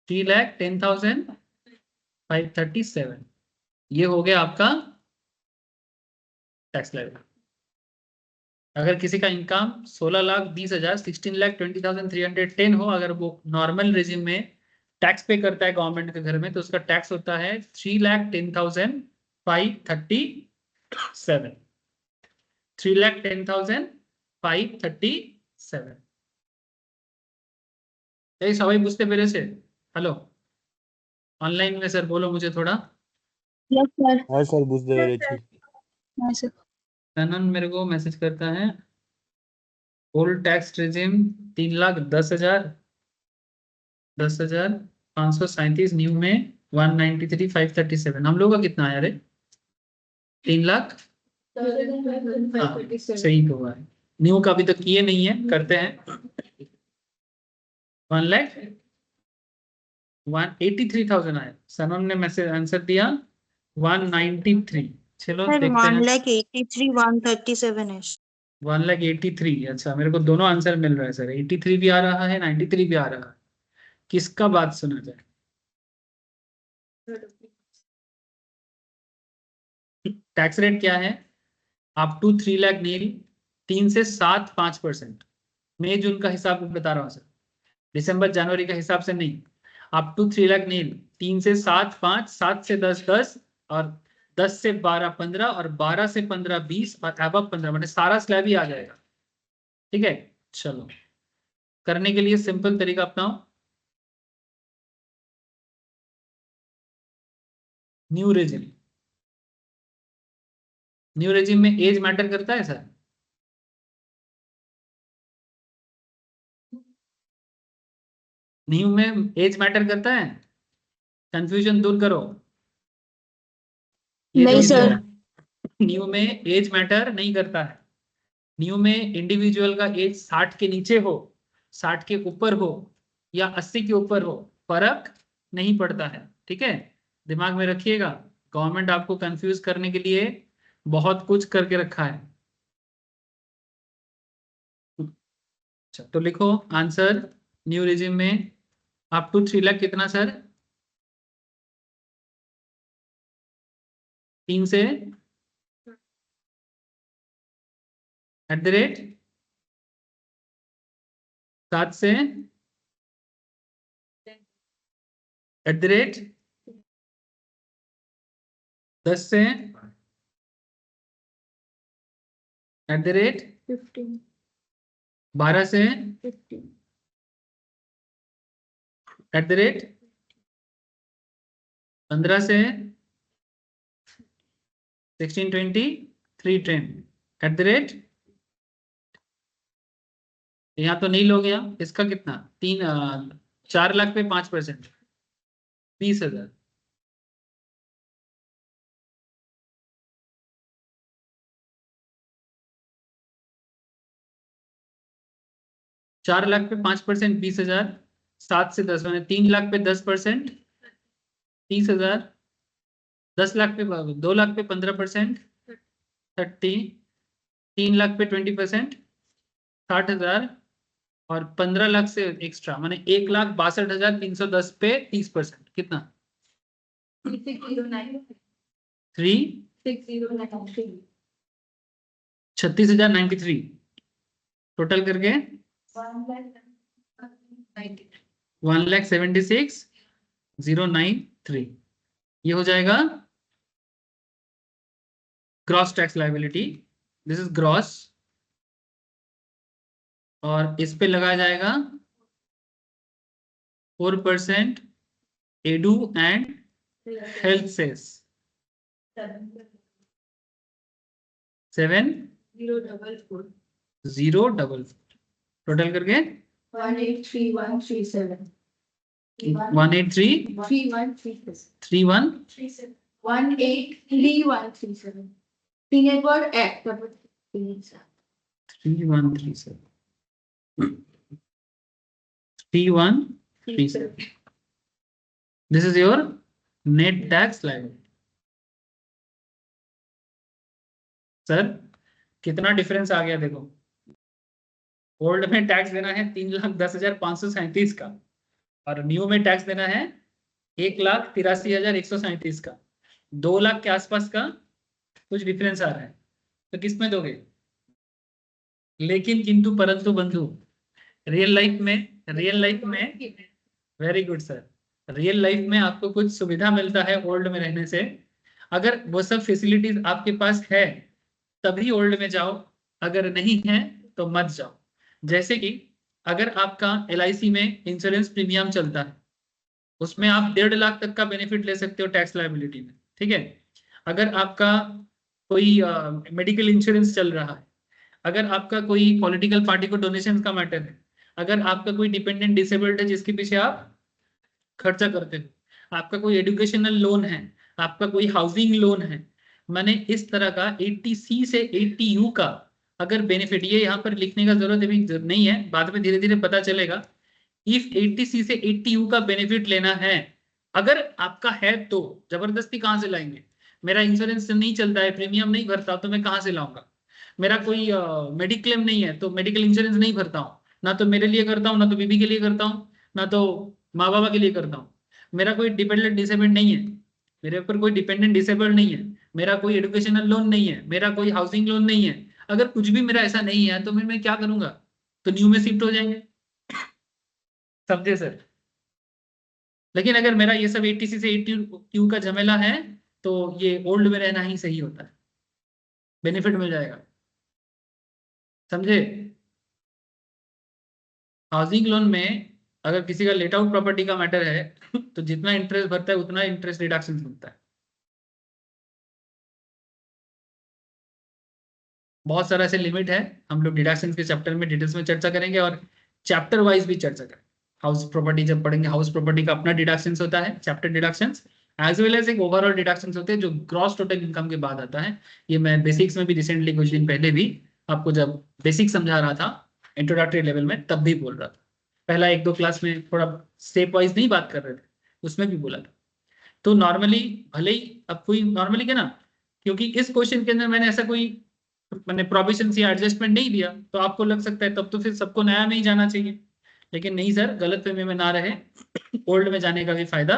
3,10,537। ये हो गया आपका टैक्स लायबिलिटी। अगर किसी का इनकम 16,20,000 16,20,310 हो, अगर वो नॉर्मल रेजिम में टैक्स पे करता है गवर्नमेंट के घर में, तो उसका टैक्स होता है 3,10,537। 3,10,537। यही सवाई पूछते मेरे से। हेलो, ऑनलाइन में सर बोलो मुझे थोड़ा। Yes sir. हाँ सर बुझ दे रही थी। हाँ सर। तनन मेरे को मैसेज करता है ओल्ड टैक्स रेजिम 3,10,000, 10,537, न्यू में 193,537। हम लोग का कितना आया रे? 3 लाख। हाँ सही तो हुआ है। न्यू का अभी तक किए नहीं है, करते हैं। 1,83,000 आया। सनम ने मैसेज आंसर दिया 193। चलो सर देखते हैं। 1,83,137 है। 1,83,000। अच्छा मेरे को दोनों आंसर मिल रहा है सर, 83 भी आ रहा है 93 भी आ रहा है। किसका बात सुना जाए? टैक्स रेट क्या है? अप टू 3 लाख नील 3 से 7 5%। मई जून का हिसाब बता रहा हूँ सर, दिसंबर जनवरी का हिसाब से नहीं। अप टू 3 लाख नील 3 से 7 5, 7 से 10 10, और 10 से 12 15, और 12 से 15 20, और अब 15, मतलब सारा स्लैब ही आ जाएगा। ठीक है, चलो करने के लिए सिंपल तरीका अपनाओ। न्यू रेजिम, न्यू रेजिम में एज मैटर करता है सर? न्यू में एज मैटर करता है? कंफ्यूजन दूर करो। ये जो नहीं सर। न्यू में एज मैटर नहीं करता है। न्यू में इंडिविजुअल का एज 60 के नीचे हो, 60 के ऊपर हो, या 80 के ऊपर हो, फर्क नहीं पड़ता है। ठीक है, दिमाग में रखिएगा। गवर्नमेंट आपको कंफ्यूज करने के लिए बहुत कुछ करके रखा है। अच्छा तो लिखो आंसर न्यू रिजिम में अप टू 3 लाख कितना सर? 3 से एट द रेट 7 से एट द रेट 10 से एट द रेट 15 12 से 15 एट द रेट 15 से 16 20 3 10 एट द रेट। यहाँ तो नहीं लोगे आप, इसका कितना 4 लाख पे 5% 20,000। चार लाख पे 5% 20,000, 7 से 10 मैंने 3 लाख पे 10% 30,000, 10 लाख पे 2 लाख पे 15% 30, 3 लाख पे 20% 60,000 और 15 लाख से एक्स्ट्रा मैंने 1,62,310 पे 30% कितना 36,093 टोटल करके 1,76,093 ये हो जाएगा gross tax liability. This is gross और इस पे लगाया जाएगा 4% edu and health cess 7,044 total करके 183137 183,31 183137 तीन एक बार एक 3137 3137 this is your net tax liability. Sir कितना डिफरेंस आ गया देखो, ओल्ड में टैक्स देना है 3,10,537 का और न्यू में टैक्स देना है 1,83,137 का, 2 लाख के आसपास का कुछ डिफरेंस आ रहा है, तो किस में दोगे? लेकिन किंतु परंतु बंधु रियल लाइफ में very good sir, real life में आपको कुछ सुविधा मिलता है ओल्ड में रहने से। अगर वो सब फैसिलिटीज आपके पास है तभी ओल्ड में जाओ, अगर नहीं है तो मत जाओ। जैसे कि अगर आपका LIC में इंश्योरेंस प्रीमियम चलता है, उसमें आप 1.5 लाख तक का बेनिफिट ले सकते हो टैक्स लायबिलिटी में, ठीक है। अगर आपका कोई मेडिकल इंश्योरेंस चल रहा है, अगर आपका कोई पॉलिटिकल पार्टी को डोनेशन का मैटर है, अगर आपका कोई डिपेंडेंट डिसेबल्ड है जिसके पीछे आप खर्चा करते हो, आपका कोई एजुकेशनल लोन है, आपका कोई हाउसिंग लोन है, मैंने इस तरह का 80C से 80U का अगर बेनिफिट, ये यहाँ पर लिखने का जरूरत अभी नहीं है, बाद में धीरे धीरे पता चलेगा। इफ 80C से 80U का बेनिफिट लेना है अगर आपका है तो जबरदस्ती कहाँ से लाएंगे? मेरा इंश्योरेंस नहीं चलता है, प्रीमियम नहीं भरता, तो मैं कहाँ से लाऊंगा? मेरा कोई मेडिक्लेम नहीं है तो मेडिकल इंश्योरेंस नहीं भरता हूँ, ना तो मेरे लिए करता हूँ, ना तो बीबी के लिए करता हूँ, ना तो माँ बाबा के लिए करता हूँ। मेरा कोई डिपेंडेंट डिसेबल्ड नहीं है, मेरे ऊपर कोई डिपेंडेंट डिसेबल्ड नहीं है, मेरा कोई एजुकेशनल लोन नहीं है, मेरा कोई हाउसिंग लोन नहीं है, अगर कुछ भी मेरा ऐसा नहीं है तो मैं क्या करूंगा? तो न्यू में शिफ्ट हो जाएंगे, समझे सर। लेकिन अगर मेरा ये सब 80C से 80U का झमेला है तो ये ओल्ड में रहना ही सही होता है, बेनिफिट मिल जाएगा, समझे। हाउसिंग लोन में अगर किसी का लेट आउट प्रॉपर्टी का मैटर है तो जितना इंटरेस्ट भरता है उतना इंटरेस्ट डिडक्शन मिलता है। बहुत सारा ऐसे लिमिट है, हम लोग डिडक्शन के चैप्टर में डिटेल्स में चर्चा करेंगे और चैप्टर वाइज भी चर्चा करेंगे। हाउस प्रॉपर्टी जब पढ़ेंगे, हाउस प्रॉपर्टी का अपना डिडक्शन होता है, chapter deduction as well as एक ओवरऑल डिडक्शन होते हैं जो ग्रॉस टोटल इनकम के बाद आता है। ये मैं बेसिक्स में भी रिसेंटली कुछ दिन पहले भी आपको जब बेसिक समझा रहा था इंट्रोडक्टरी लेवल में तब भी बोल रहा था, पहला 1-2 क्लास में थोड़ा स्टेप वाइज नहीं बात कर रहे थे, उसमें भी बोला था। तो नॉर्मली भले ही अब कोई नॉर्मली क्या ना, क्योंकि इस क्वेश्चन के अंदर मैंने ऐसा कोई मैंने प्रोविजंस या एडजस्टमेंट नहीं दिया तो आपको लग सकता है तब तो फिर सबको नया में ही जाना चाहिए, लेकिन नहीं सर, गलत फहमी में ना रहे, ओल्ड में जाने का भी फायदा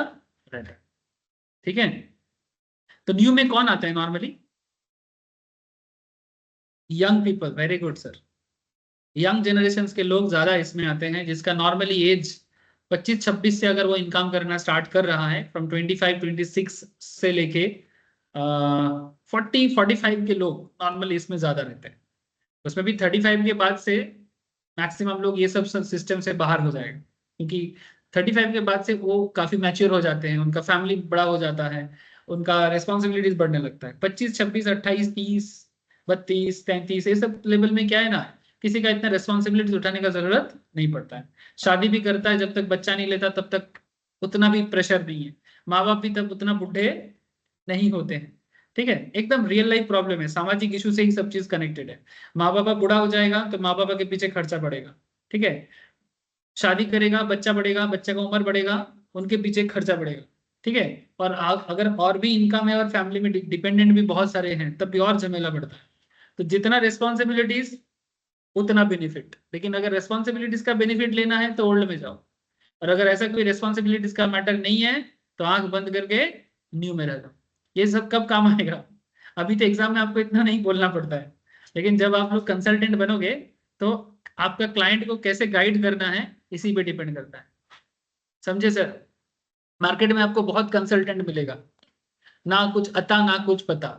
रहता है। ठीक है, तो न्यू में कौन आता है normally? Young people, very good sir. Young generation के लोग ज्यादा इसमें आते हैं, जिसका नॉर्मली एज 25-26 से अगर वो इनकम करना स्टार्ट कर रहा है, फ्रॉम 25-26 से लेके 40-45 के लोग नॉर्मली इसमें ज्यादा रहते हैं। उसमें भी 35 के बाद से मैक्सिमम लोग ये सब सिस्टम से बाहर हो जाएगा, क्योंकि 35 के बाद से वो काफी मैच्योर हो जाते हैं, उनका फैमिली बड़ा हो जाता है, उनका रेस्पॉन्सिबिलिटीज बढ़ने लगता है। 25-26-28-30-32-33 ये सब लेवल में क्या है ना, किसी का इतना रेस्पॉन्सिबिलिटीज उठाने का जरूरत नहीं पड़ता है। शादी भी करता है, जब तक बच्चा नहीं लेता तब तक उतना भी प्रेशर नहीं है, माँ बाप भी तब उतना बुढ़े नहीं होते हैं। ठीक है, एकदम रियल लाइफ प्रॉब्लम है, सामाजिक इशू से ही सब चीज कनेक्टेड है। माँ बाप बूढ़ा हो जाएगा तो माँ बाप के पीछे खर्चा बढ़ेगा। ठीक है, शादी करेगा, बच्चा बढ़ेगा, बच्चे का उम्र बढ़ेगा, उनके पीछे खर्चा बढ़ेगा। ठीक है, और अगर और भी इनकम है और फैमिली में डिपेंडेंट भी बहुत सारे हैं तब भी और झमेला बढ़ता है। तो जितना रिस्पॉन्सिबिलिटीज उतना बेनिफिट, लेकिन अगर रिस्पॉन्सिबिलिटीज का बेनिफिट लेना है तो ओल्ड में जाओ, और अगर ऐसा कोई रिस्पॉन्सिबिलिटीज का मैटर नहीं है तो आंख बंद करके न्यू में रह जाओ। ये सब कब काम आएगा? अभी तो एग्जाम में आपको इतना नहीं बोलना पड़ता है, लेकिन जब आप लोग कंसल्टेंट बनोगे तो आपका क्लाइंट को कैसे गाइड करना है इसी पे डिपेंड करता है। समझे सर? मार्केट में आपको बहुत कंसल्टेंट मिलेगा, ना कुछ अता ना कुछ पता,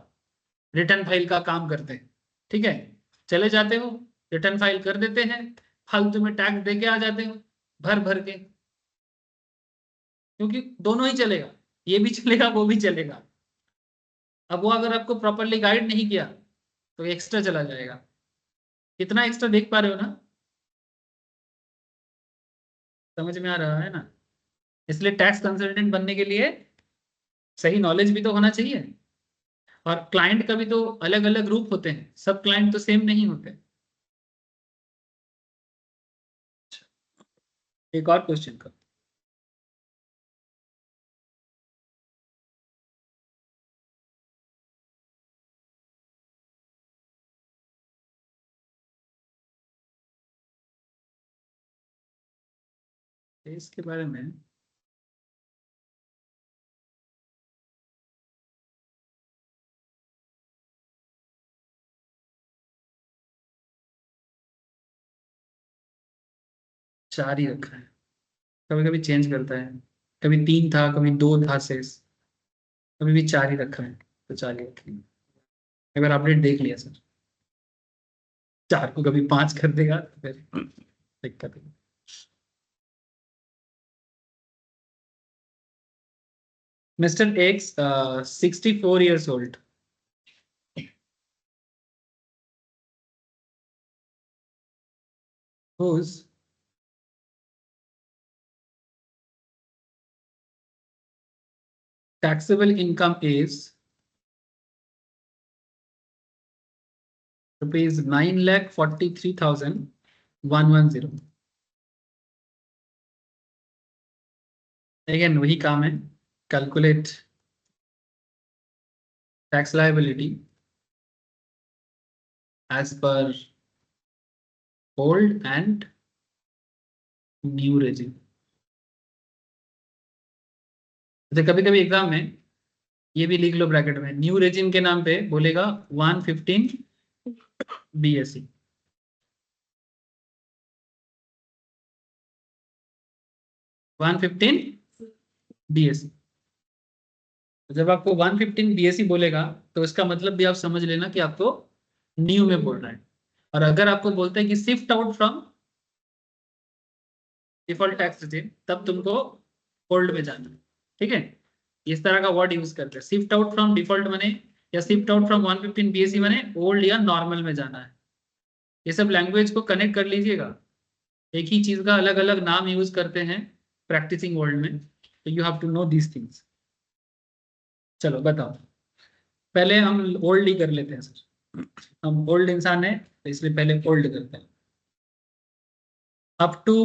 रिटर्न फाइल का काम करते हैं। ठीक है, चले जाते हो, रिटर्न फाइल कर देते हैं, फालतू में टैक्स दे के आ जाते हो भर भर के, क्योंकि दोनों ही चलेगा, ये भी चलेगा वो भी चलेगा। अब वो अगर आपको प्रॉपरली गाइड नहीं किया तो एक्स्ट्रा चला जाएगा। कितना एक्स्ट्रा देख पा रहे हो ना? समझ में आ रहा है ना? इसलिए टैक्स कंसल्टेंट बनने के लिए सही नॉलेज भी तो होना चाहिए, और क्लाइंट का भी तो अलग अलग रूप होते हैं, सब क्लाइंट तो सेम नहीं होते। एक और क्वेश्चन का, इसके बारे में 4 ही रखा है, कभी कभी चेंज करता है, कभी 3 था, कभी 2 था शेष, कभी भी 4 ही रखा है, तो 4 ही रखेंगे। एक बार अपडेट देख लिया सर, 4 को कभी 5 कर देगा तो फिर दिक्कत है। Mister X 64 years old, whose taxable income is rupees 9,43,110। Again वही काम है, calculate tax liability as per old and new regime. तो कभी कभी एग्जाम में ये भी लिख लो ब्रैकेट में, न्यू रेजिम के नाम पे बोलेगा 115 BSE। 115 BSE, जब आपको 115 BSE बोलेगा तो इसका मतलब भी आप समझ लेना कि आपको न्यू में बोल रहा है। और अगर आपको बोलते हैं कि shift out from default tax regime, तब तुमको ओल्ड में जाना है। ठीक है, इस तरह का वर्ड यूज करते हैं, शिफ्ट आउट फ्रॉम डिफॉल्ट माने, या शिफ्ट आउट फ्रॉम 115 BSE माने ओल्ड या नॉर्मल में जाना है। ये सब लैंग्वेज को कनेक्ट कर लीजिएगा, एक ही चीज का अलग अलग नाम यूज करते हैं प्रैक्टिसिंग वर्ल्ड में, तो you have to know these things. चलो बताओ, पहले हम ओल्ड ही कर लेते हैं सर, हम ओल्ड इंसान है तो इसलिए पहले ओल्ड करते हैं। अप टू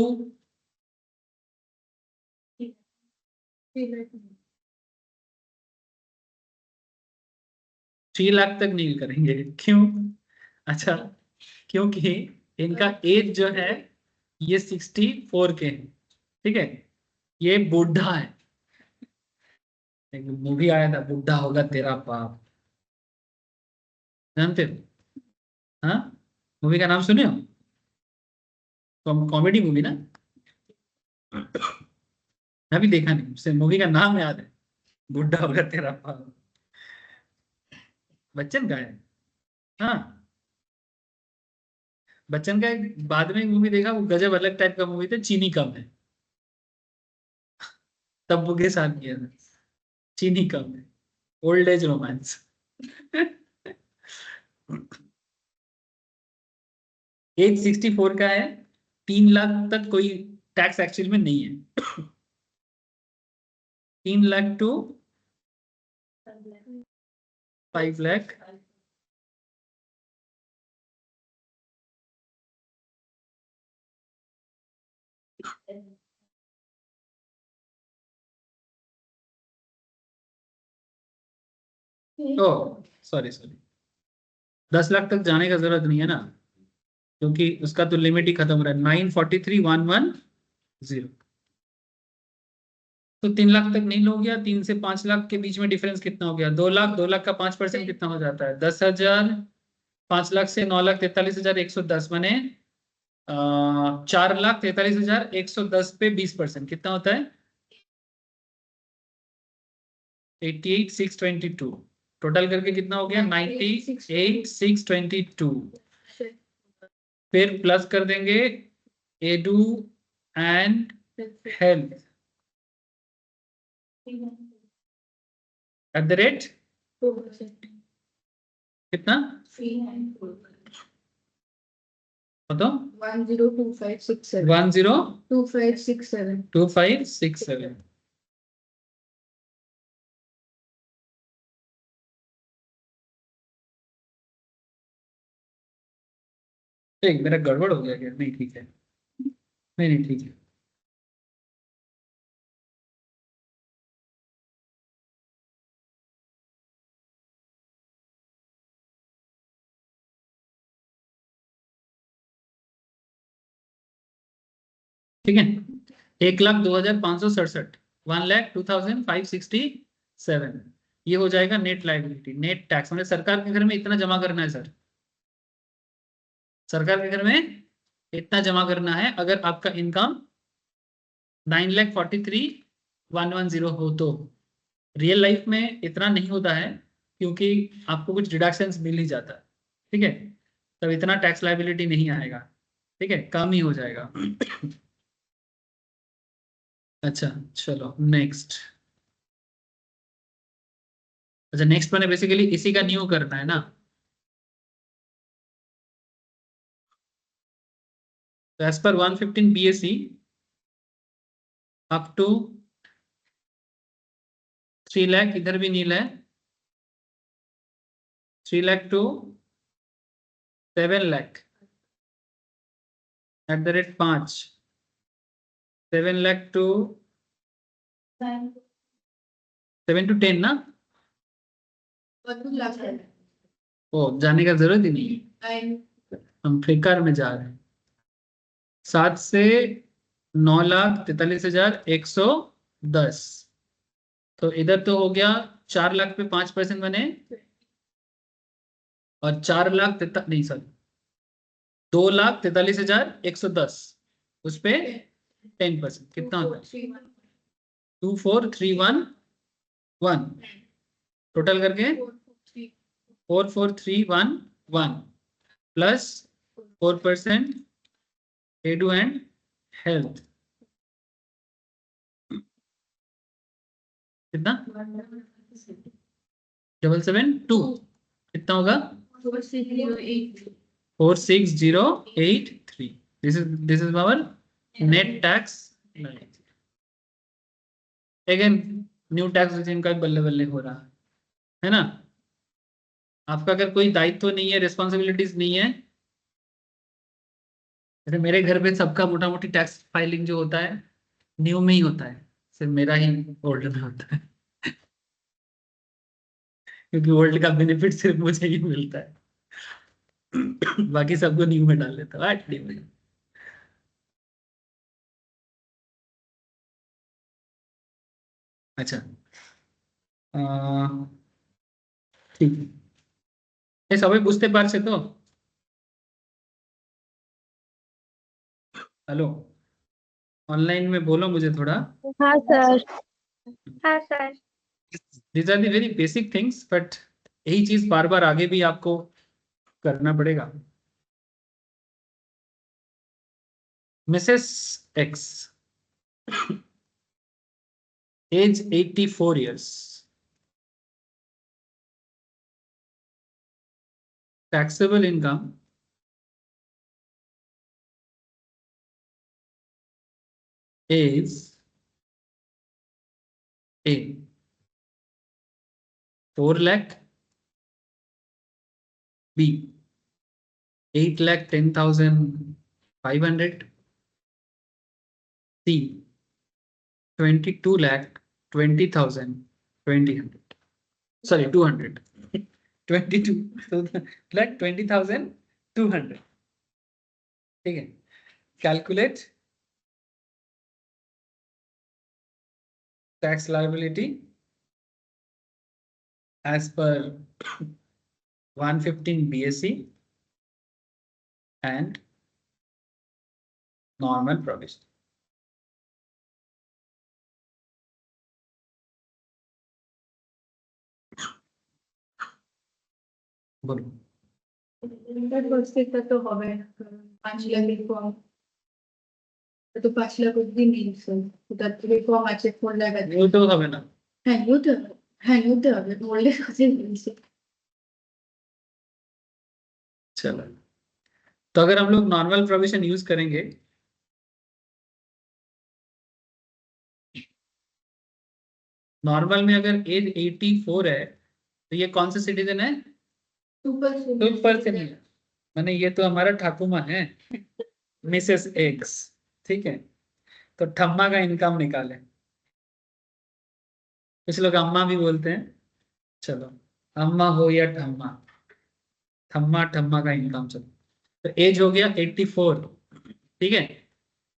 3 लाख तक नहीं करेंगे, क्यों? अच्छा, क्योंकि इनका एज जो है ये 64 के है, ठीक है, ये बूढ़ा है। एक मूवी आया था, बुढ़ा होगा तेरा बाप, जानते हो? हाँ, मूवी का नाम सुने हो? कॉमेडी मूवी ना, अभी देखा नहीं, उसे मूवी का नाम याद है, बुढ़ा होगा तेरा बाप, बच्चन का है। हाँ, बच्चन का एक बाद में मूवी देखा, वो गजब अलग टाइप का मूवी था, चीनी कम है, तब्बू के साथ किया था, चीनी कम है, ओल्ड एज रोमांस। एज 64 का है, 3 लाख तक कोई टैक्स एक्चुअल में नहीं है, 3 lakh to 5 lakh. Oh sorry sorry, 10 lakh तक जाने का जरूरत नहीं है ना, क्योंकि उसका तो लिमिट ही खत्म हो रहा है, 943,110। तो 3 लाख तक नहीं लोगे, या 3 से 5 लाख के बीच में डिफरेंस कितना हो गया? 2 लाख, 2 लाख का 5% कितना हो जाता है? 10,000। 5 लाख से 9,43,110 बने 4,43,110 पे 20% कितना होता है? 88,622। टोटल करके कितना हो गया? 98,622। फिर प्लस कर देंगे एडू एंड हेल्थ @ कितना? बताओ। 102567 102567। 2567 ठीक, मेरा गड़बड़ हो गया क्या? नहीं ठीक है, नहीं नहीं ठीक है। ठीक है, 1,02,567, 1,02,567, ये हो जाएगा नेट लाइबिलिटी, नेट टैक्स। मतलब सरकार के घर में इतना जमा करना है सर, सरकार के घर में इतना जमा करना है अगर आपका इनकम 9,43,110 हो तो। रियल लाइफ में इतना नहीं होता है, क्योंकि आपको कुछ डिडक्शंस मिल ही जाता है, ठीक है, तब इतना टैक्स लाइबिलिटी नहीं आएगा, ठीक है, कम ही हो जाएगा। अच्छा चलो नेक्स्ट। अच्छा नेक्स्ट मैंने बेसिकली इसी का न्यू करना है ना, तो as per 115 BSc up to 3 lakh, इधर भी नील है, 3 lakh to 7 lakh @5, 7 lakh to 7 to 10 ना, ओ जाने का जरूरत ही नहीं है, हम फ्लिकर में जा रहे हैं। 7 से 9,43,110, तो इधर तो हो गया 4 लाख पे 5% बने, और 4 लाख नहीं सॉरी 2,43,110 उस पे 10% कितना होता है? 24,311, टोटल करके 44,311 प्लस 4% एडू एंड हेल्थ, कितना? 772, कितना होगा? 46,083। This is our net tax. Again new tax regime का बल्ले बल्ले हो रहा है ना। आपका अगर कोई दायित्व नहीं है, रिस्पॉन्सिबिलिटीज नहीं है, जैसे मेरे घर पे सबका मोटा मोटी टैक्स फाइलिंग जो होता है न्यू में ही होता है, सिर्फ मेरा ही ओल्ड में होता है, क्योंकि ओल्ड का बेनिफिट सिर्फ मुझे ही मिलता है। बाकी सबको न्यू में डाल देता हूँ न्यू में। अच्छा ঠিক এই সবাই বুঝতে পারছে তো? हेलो ऑनलाइन में बोलो मुझे थोड़ा। हाँ सर। हाँ sir. These are the very basic things but यही चीज बार बार आगे भी आपको करना पड़ेगा। Mrs X age 84 years, taxable income is A 4 lakh, B 8,10,500, C 22,20,000, sorry 200 22,20,200। ठीक है, calculate tax liability as per 115 BSE and normal provision। बोलो तो হবে 5 লাখের কম, তো 5 লাখ অবধি নেই স্যার, তার থেকে কম আছে 4 লাখ আছে। নিউ তো হবে না। হ্যাঁ নিতে হবে, হ্যাঁ নিতে হবে বললে কাছে বলছি। चलो तो अगर हम लोग नॉर्मल प्रोविजन यूज करेंगे नॉर्मल में अगर एज 84 है तो ये कौन सा सिटीजन है? सुपर सीनियर, माने ये तो हमारा ठाकुमा है मिसेस एक्स। ठीक है, तो ठम्मा का इनकम निकालें। कुछ लोग अम्मा भी बोलते हैं, चलो अम्मा हो या ठम्मा, ठम्मा ठम्मा का इनकम। चलो तो एज हो गया 84। ठीक है,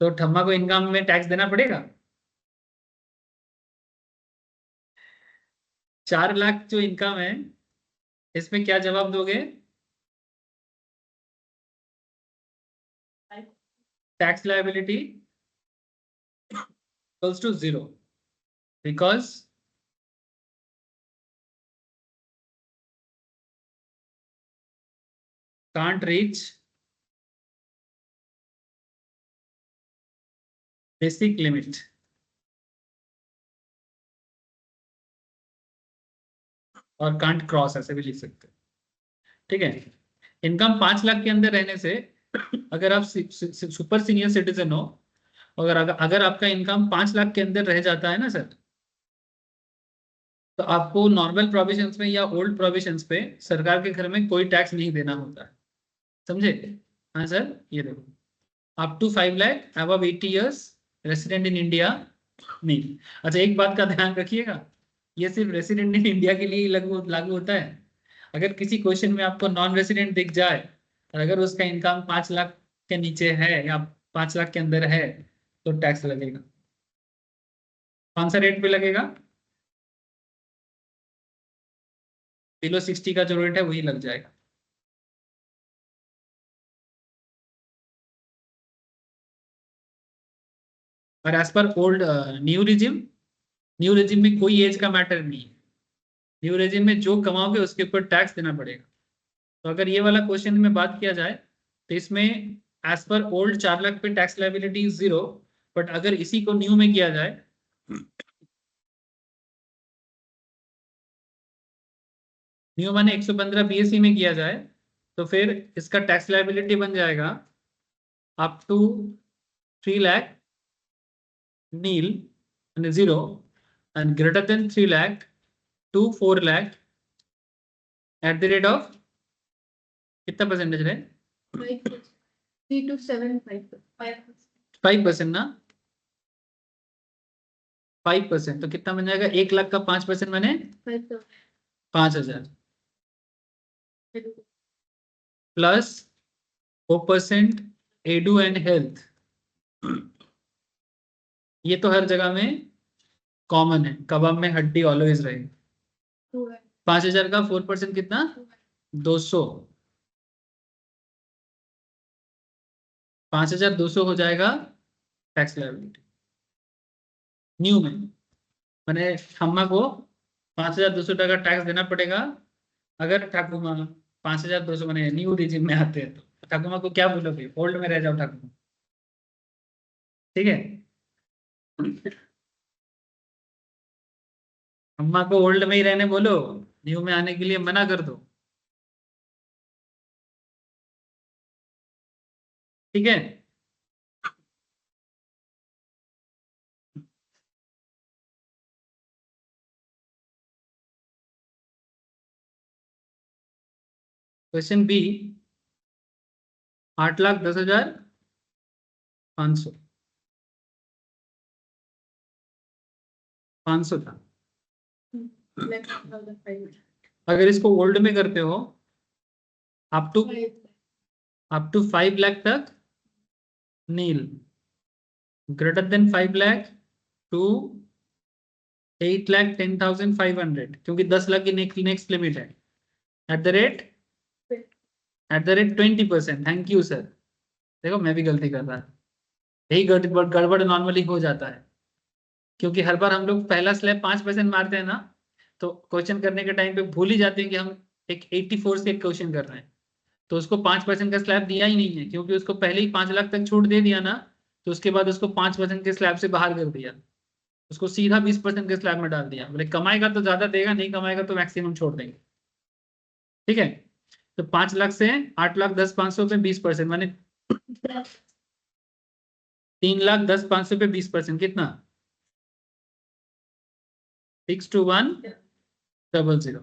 तो ठम्मा को इनकम में टैक्स देना पड़ेगा। 4 लाख जो इनकम है इसमें क्या जवाब दोगे? Tax liability equals to 0 because can't reach basic limit। और कांट क्रॉस ऐसे भी लिख सकते हैं। ठीक है, इनकम 5 लाख के अंदर रहने से अगर आप सुपर सीनियर सिटीजन हो, अगर आपका इनकम 5 लाख के अंदर रह जाता है ना सर, तो आपको नॉर्मल प्रोविजंस में या ओल्ड प्रोविजंस पे सरकार के घर में कोई टैक्स नहीं देना होता है। समझे? हाँ सर, ये देखो up to 5 lakh above 80 years resident in India नहीं। अच्छा एक बात का ध्यान रखिएगा, ये सिर्फ रेसिडेंट इन इंडिया के लिए ही लागू होता है। अगर किसी क्वेश्चन में आपको नॉन रेसिडेंट दिख जाए और अगर उसका इनकम 5 लाख के नीचे है या 5 लाख के अंदर है तो टैक्स लगेगा। कौन सा रेट पे लगेगा? बिलो 60 का जो रेट है वही लग जाएगा। और as per old new regime में कोई एज का मैटर नहीं है। न्यू रिजिम में जो कमाओगे उसके ऊपर टैक्स देना पड़ेगा। तो अगर ये वाला क्वेश्चन में बात किया जाए तो इसमें एज पर ओल्ड 4 लाख पे टैक्स लायबिलिटी 0, बट अगर इसी को न्यू में किया जाए न्यू माने 115 बीएसई में किया जाए तो फिर इसका टैक्स लायबिलिटी बन जाएगा up to 3 lakh nil 0 and greater than 3 lakh to 4 lakh at the rate of कितना परसेंटेज रहे? 3 to 7 5% ना, 5%। तो कितना बन जाएगा? 1 लाख का 5% बने 5,000। Plus 4% edu and health. ये तो हर जगह में कॉमन है, कबाब में हड्डी ऑलवेज रहेगी। 5,000 का 4% कितना? 200। 5,200 हो जाएगा टैक्स लायबिलिटी न्यू में। मैंने अम्मा को 5,200 टका टैक्स देना पड़ेगा अगर ठाकुमा 5,200 मैंने न्यू रिजिम में आते हैं तो ठाकुमा को क्या बोलोगे? ओल्ड में रह जाओ ठाकुमा, ठीक है? अम्मा को ओल्ड में ही रहने बोलो, न्यू में आने के लिए मना कर दो, ठीक है? क्वेश्चन बी, 8,10,500 500 था। अगर इसको ओल्ड में करते हो अप टू 5 लाख तक नील, ग्रेटर देन 5 लाख टू 8,10,500, क्योंकि 10 लाख की नेक्स्ट लिमिट है। Eight the rate 20%। Thank you sir. देखो मैं भी गलती कर रहा, यही गड़बड़ नॉर्मली हो जाता है, क्योंकि हर बार हम लोग पहला स्लैब 5% मारते हैं ना, तो क्वेश्चन करने के टाइम पे भूल ही जाते हैं कि हम एक 84 से एक क्वेश्चन कर रहे हैं, तो उसको 5% का स्लैब दिया ही नहीं है, क्योंकि उसको पहले ही 5 लाख तक छूट दे दिया ना, तो उसके बाद उसको 5% के स्लैब से बाहर कर दिया, उसको सीधा 20% के स्लैब में डाल दिया। बोले कमाएगा तो ज्यादा देगा, नहीं कमाएगा तो मैक्सिमम छोड़ देंगे, ठीक है? तो 5 लाख से 8,10,500 पे 20%, माने 3,10,500 पे 20%, कितना? 62100।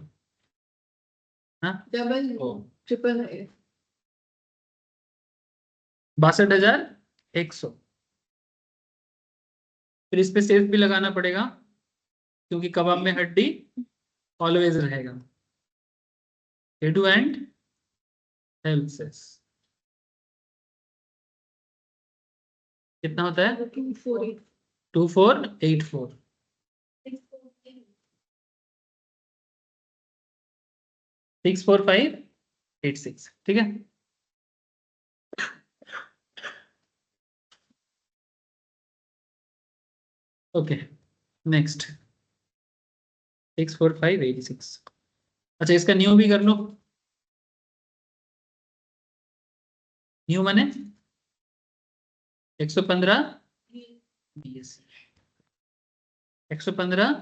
हाँ, डबल ओ 62,100। फिर इस पे सेफ भी लगाना पड़ेगा, क्योंकि कबाब में हड्डी ऑलवेज रहेगा। एडू एंड हेल्प सेस कितना होता है? 2484 64586, ठीक है? Okay, next 64586। अच्छा, इसका न्यू भी कर लो। न्यू माने 115 बीएससी, 115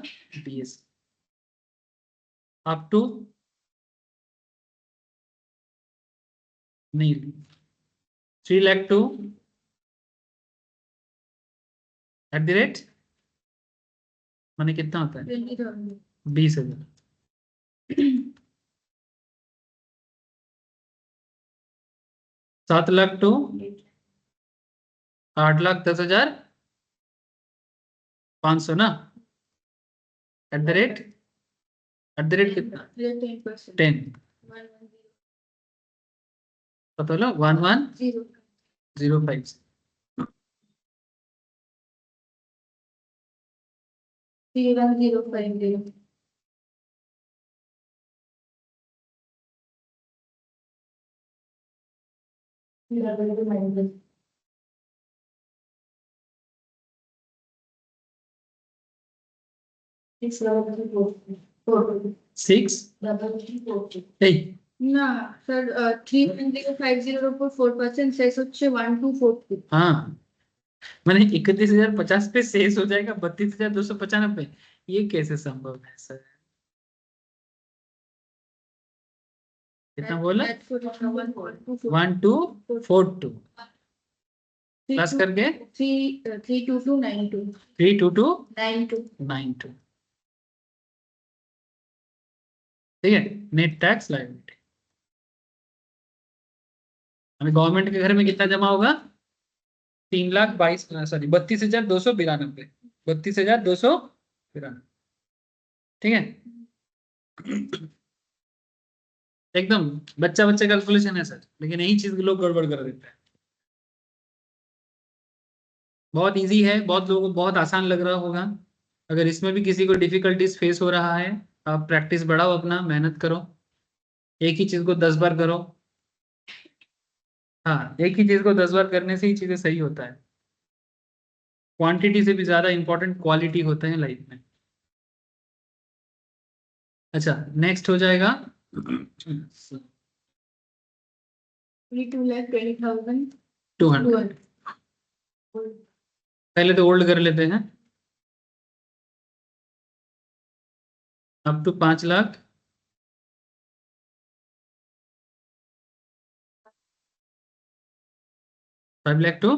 बीएससी अप टू नहीं 3 lakh to at the rate, माने कितना होता है? 20,000। 7 लाख टू 8,10,500 ना, एट द रेट कितना? 10। पता लो 1105 31,050 6 না স্যার 31,050 এর উপর 4% শেষ হচ্ছে 1242। हाँ, मैंने 31,050 पे शेष हो जाएगा 32,295। ये कैसे संभव है सर? कितना बोला? 1242 प्लस करके 32292 32292, ठीक है? नेट टैक्स लायबिलिटी हमें गवर्नमेंट के घर में कितना जमा होगा? 32,292, 32,292, ठीक है? एकदम बच्चा बच्चा कैलकुलेशन है सर, लेकिन यही चीज लोग गड़बड़ कर देते हैं। बहुत इजी है, बहुत लोगों को बहुत आसान लग रहा होगा। अगर इसमें भी किसी को डिफिकल्टीज फेस हो रहा है, आप प्रैक्टिस बढ़ाओ, अपना मेहनत करो, एक ही चीज को 10 बार करो। हाँ, एक ही चीज को 10 बार करने से ही चीजें सही होता है। क्वांटिटी से भी ज्यादा इंपॉर्टेंट क्वालिटी होता है लाइफ में। अच्छा, नेक्स्ट हो जाएगा 2,20,000 200। पहले तो ओल्ड कर लेते हैं, up to 5 lakh. 5 lakh to,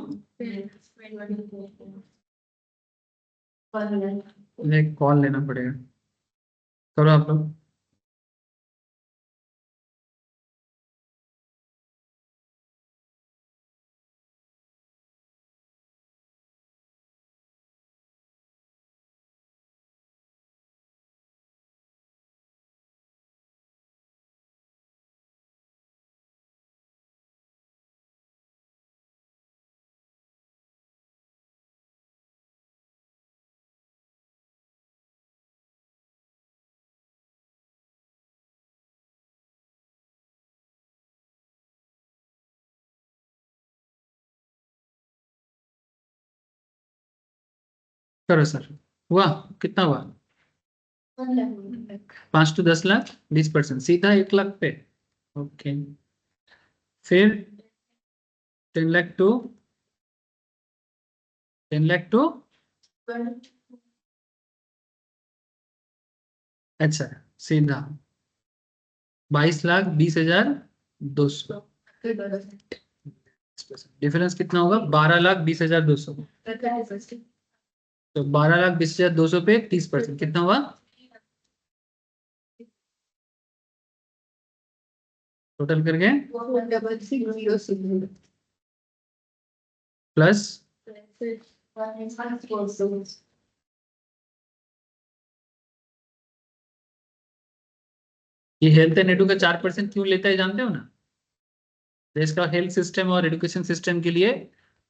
एक कॉल लेना पड़ेगा, करो आप लोग। करो सर, हुआ कितना हुआ? 5 टू 10 लाख 20%, सीधा 1 लाख पे। ओके, फिर 10 लाख टू 10 लाख टू, अच्छा सीधा 22,20,200। डिफरेंस कितना होगा? 12,20,200। तो 12,20,200 पे 30% कितना हुआ? टोटल करके 4,66,060 प्लस ये हेल्थ एंड एडु का 4% क्यों लेता है जानते हो ना? देश का हेल्थ सिस्टम और एजुकेशन सिस्टम के लिए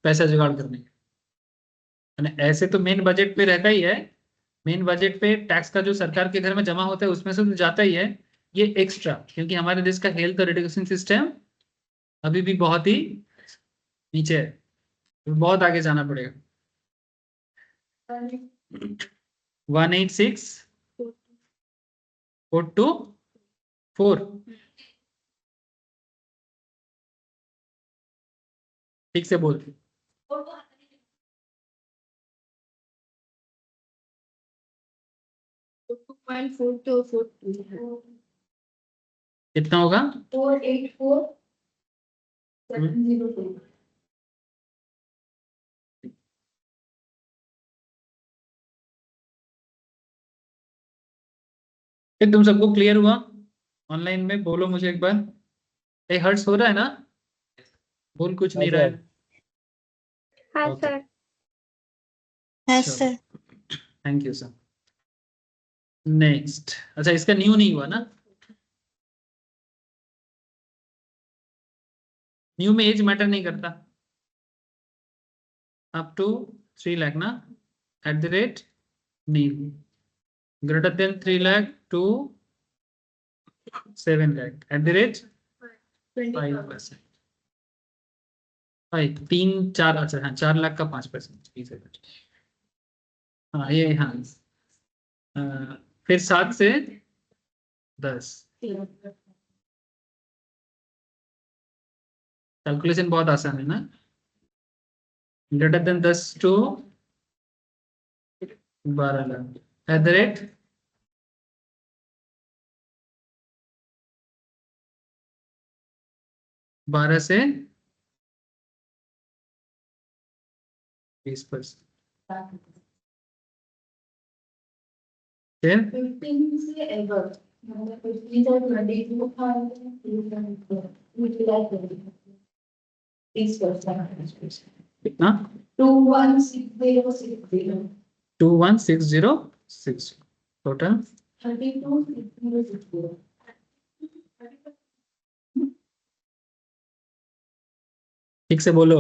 पैसा जुगाड़ करने के। यानी ऐसे तो मेन बजट पे रहता ही है, मेन बजट पे टैक्स का जो सरकार के घर में जमा होता है उसमें से तो जाता ही है, ये एक्स्ट्रा, क्योंकि हमारे देश का हेल्थ और एजुकेशन सिस्टम अभी भी बहुत ही नीचे है, तो बहुत आगे जाना पड़ेगा। 186,424। ठीक से बोल। 2.4242 कितना होगा? 484,702 फिर तुम सबको क्लियर हुआ? ऑनलाइन में बोलो मुझे एक बार, एक हर्ट्स हो रहा है ना? बोल कुछ नहीं रहा है। हाँ ओके, सर। यस चलो, sir. Thank you sir. Next, अच्छा इसका न्यू नहीं हुआ ना? न्यू में एज मैटर नहीं करता। अप टू 3 लाख ना, at the rate new, greater than 3 lakh to 7 lakh at the rate 5%। 3 4, अच्छा हाँ 4 लाख का 5%। हाँ ये हाँ, फिर 7 से 10। कैलकुलेशन बहुत आसान है ना? Greater than 10 to 12 lakh at the rate 12 से 20%। फिर 15 से above, मतलब 15 से 22,000 30%। कितना? 216060 216060 टोटल 32,6060 ठीक से बोलो।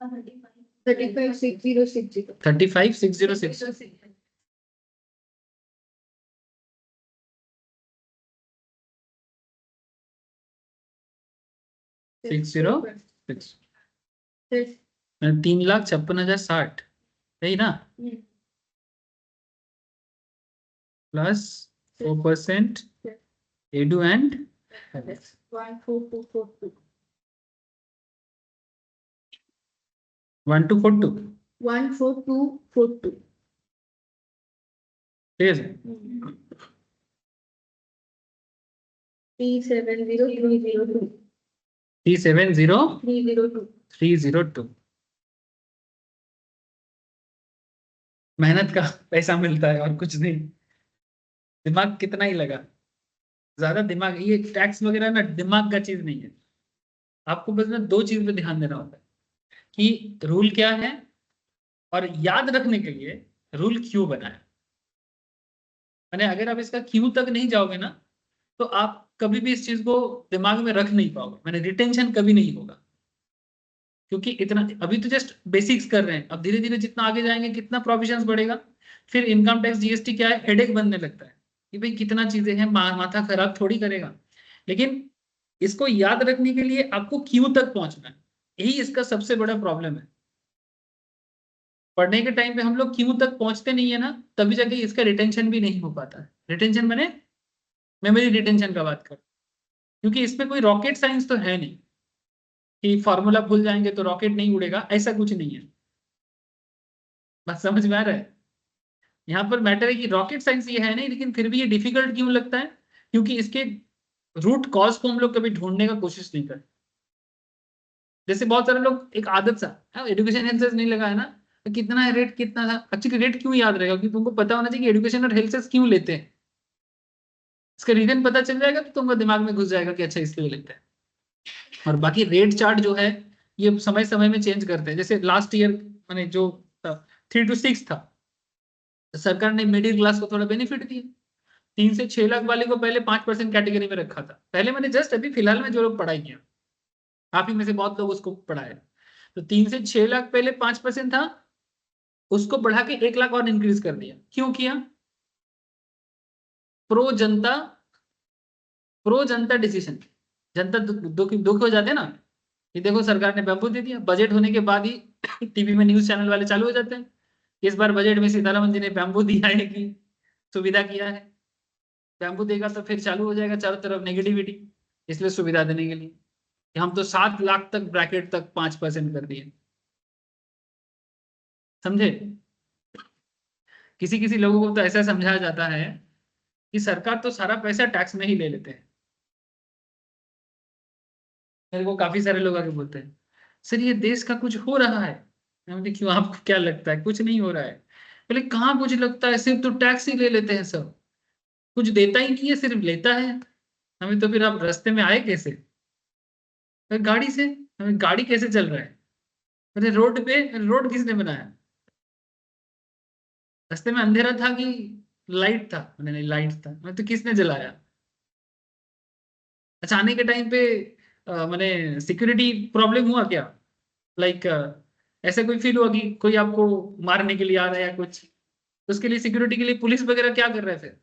Thirty five six zero six zero 35,606 606 3,56,060 सही ना, प्लस 4% एडू एंड 14242 1242 14242 ठीक है 370302 370 302 मेहनत का पैसा मिलता है और कुछ नहीं। दिमाग कितना ही लगा, ज्यादा दिमाग, ये टैक्स वगैरह ना दिमाग का चीज नहीं है। आपको बस ना दो चीज पे ध्यान देना होता है कि रूल क्या है, और याद रखने के लिए रूल क्यों बना है। मैंने अगर आप इसका क्यों तक नहीं जाओगे ना, तो आप कभी भी इस चीज को दिमाग में रख नहीं पाओगे। मैंने रिटेंशन कभी नहीं होगा, क्योंकि इतना अभी तो जस्ट बेसिक्स कर रहे हैं। अब धीरे धीरे जितना आगे जाएंगे कितना प्रोविजंस बढ़ेगा, फिर इनकम टैक्स जीएसटी क्या है, हेडेक बनने लगता है कि भाई कितना चीजें हैं, माथा खराब थोड़ी करेगा। लेकिन इसको याद रखने के लिए आपको क्यों तक पहुंचना है, यही इसका सबसे बड़ा प्रॉब्लम है। पढ़ने के टाइम पे हम लोग क्यों तक पहुंचते नहीं है ना, तभी जाके इसका रिटेंशन भी नहीं हो पाता है। रिटेंशन मैंने मेमोरी रिटेंशन का बात कर, क्योंकि इसमें कोई रॉकेट साइंस तो है नहीं कि फॉर्मूला भूल जाएंगे तो रॉकेट नहीं उड़ेगा, ऐसा कुछ नहीं है। बात समझ में आ रहा है। यहाँ पर मैटर है कि रॉकेट साइंस ये है नहीं, लेकिन फिर भी ये डिफिकल्ट क्यों लगता है, क्योंकि इसके रूट कॉज को हम लोग कभी ढूंढने का कोशिश नहीं करते। जैसे बहुत सारे लोग एक आदत सा एजुकेशन हेल्थ नहीं लगा है ना, तो कितना है रेट, कितना था। एक्चुअली रेट क्यों याद रहेगा, क्योंकि तुमको पता होना चाहिए कि एजुकेशन और हेल्थ क्यों लेते हैं। इसका रीजन पता चल जाएगा तो तुमको दिमाग में घुस जाएगा कि अच्छा इसलिए लेते हैं। और बाकी रेट चार्ट जो है ये समय समय में चेंज करते हैं। जैसे लास्ट ईयर मैंने जो 3 to 6 था, सरकार ने मिडिल क्लास को थोड़ा बेनिफिट दिया। 3 से 6 लाख वाले को पहले 5% कैटेगरी में रखा था। पहले मैंने जस्ट अभी फिलहाल में जो लोग पढ़ाई किया, आप ही में से बहुत लोग उसको पढ़ाए, तो 3 से 6 लाख पहले 5% था, उसको बढ़ा के 1 लाख और इंक्रीज कर दिया। क्यों किया? प्रो जनता, प्रो जनता डिसीजन। जनता दुखी हो जाते हैं ना, ये देखो सरकार ने बैम्बू दे दिया, बजट होने के बाद ही टीवी में न्यूज चैनल वाले चालू हो जाते हैं। इस बार बजट में सीतारमन जी ने बैम्बू दिया है कि सुविधा किया है, बैम्बू देगा तो फिर चालू हो जाएगा चारों तरफ नेगेटिविटी, इसलिए सुविधा देने के लिए कि हम तो 7 लाख तक ब्रैकेट तक 5% कर दिए। समझे? किसी किसी लोगों को तो ऐसा समझाया जाता है कि सरकार तो सारा पैसा टैक्स में ही ले लेते हैं। मेरे को काफी सारे लोग आके बोलते हैं सर ये देश का कुछ हो रहा है। मैं बोली क्यों, आपको क्या लगता है? कुछ नहीं हो रहा है। बोले कहाँ कुछ लगता है, सिर्फ तो टैक्स ही ले लेते हैं सब, कुछ देता ही नहीं है, सिर्फ लेता है। हमें तो फिर आप रास्ते में आए कैसे? गाड़ी से। हमें गाड़ी कैसे चल रहा है? अरे रोड पे, रोड किसने बनाया? रास्ते में अंधेरा था कि लाइट था? मैंने नहीं, लाइट था। मैं तो किसने जलाया? अच्छा आने के टाइम पे मैंने सिक्योरिटी प्रॉब्लम हुआ क्या? लाइक ऐसा कोई फील हुआ कि कोई आपको मारने के लिए आ रहा है या कुछ, तो उसके लिए सिक्योरिटी के लिए पुलिस वगैरह क्या कर रहा है फिर?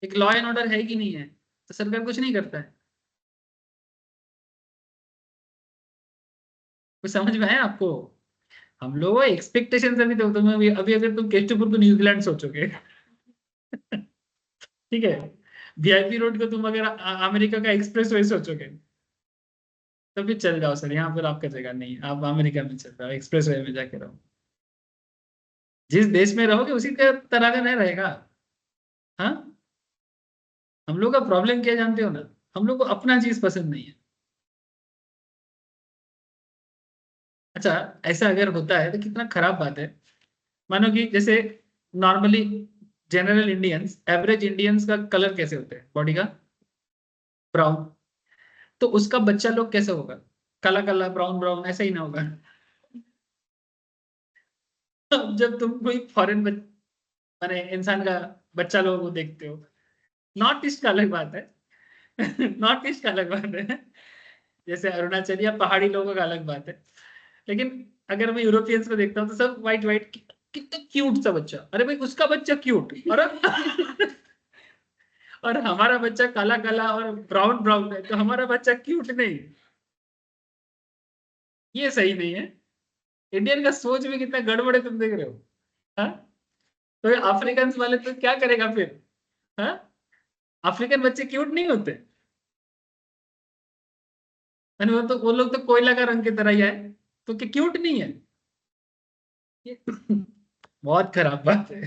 एक लॉ एंड ऑर्डर है कि नहीं है? तो सरकार कुछ नहीं करता है। कुछ समझ में आया आपको? हम लोग एक्सपेक्टेशन अभी तो तुम्हें अभी अगर तुम केस्टपुर को न्यूजीलैंड सोचोगे ठीक है, वीआईपी रोड को तुम अगर अमेरिका का एक्सप्रेस वे सोचोगे, तो फिर चल जाओ सर, यहाँ पर आपका जगह नहीं है, आप अमेरिका में चल जाओ, एक्सप्रेस वे में जाके रहो। जिस देश में रहोगे उसी का तरह का नहीं रहेगा। हाँ, हम लोग का प्रॉब्लम क्या जानते हो ना, हम लोग को अपना चीज पसंद नहीं है। अच्छा, ऐसा अगर होता है तो कितना खराब बात है। मानो कि जैसे normally general Indians, average Indians का कलर कैसे होता है बॉडी का? ब्राउन। तो उसका बच्चा लोग कैसे होगा? काला काला ब्राउन ब्राउन, ऐसा ही ना होगा? अब जब तुम कोई फॉरेन माने इंसान का बच्चा लोगों को देखते हो, नॉर्थ ईस्ट का अलग बात है। नॉर्थ ईस्ट का अलग बात है, जैसे अरुणाचल या पहाड़ी लोगों का अलग बात है। लेकिन अगर मैं यूरोपियंस को देखता हूँ तो सब व्हाइट व्हाइट, कितना क्यूट सा बच्चा, अरे भाई उसका बच्चा क्यूट, और हमारा बच्चा काला काला और ब्राउन ब्राउन है, तो हमारा बच्चा क्यूट नहीं, ये सही नहीं है। इंडियन का सोच में कितना गड़बड़ है, तुम देख रहे हो। हाँ, तो अफ्रीकन वाले तो क्या करेगा फिर। हाँ, अफ्रीकन बच्चे क्यूट नहीं होते, यानी वो लोग तो कोयला का रंग की तरह ही है, तो क्या क्यूट नहीं है। ये बहुत खराब बात है।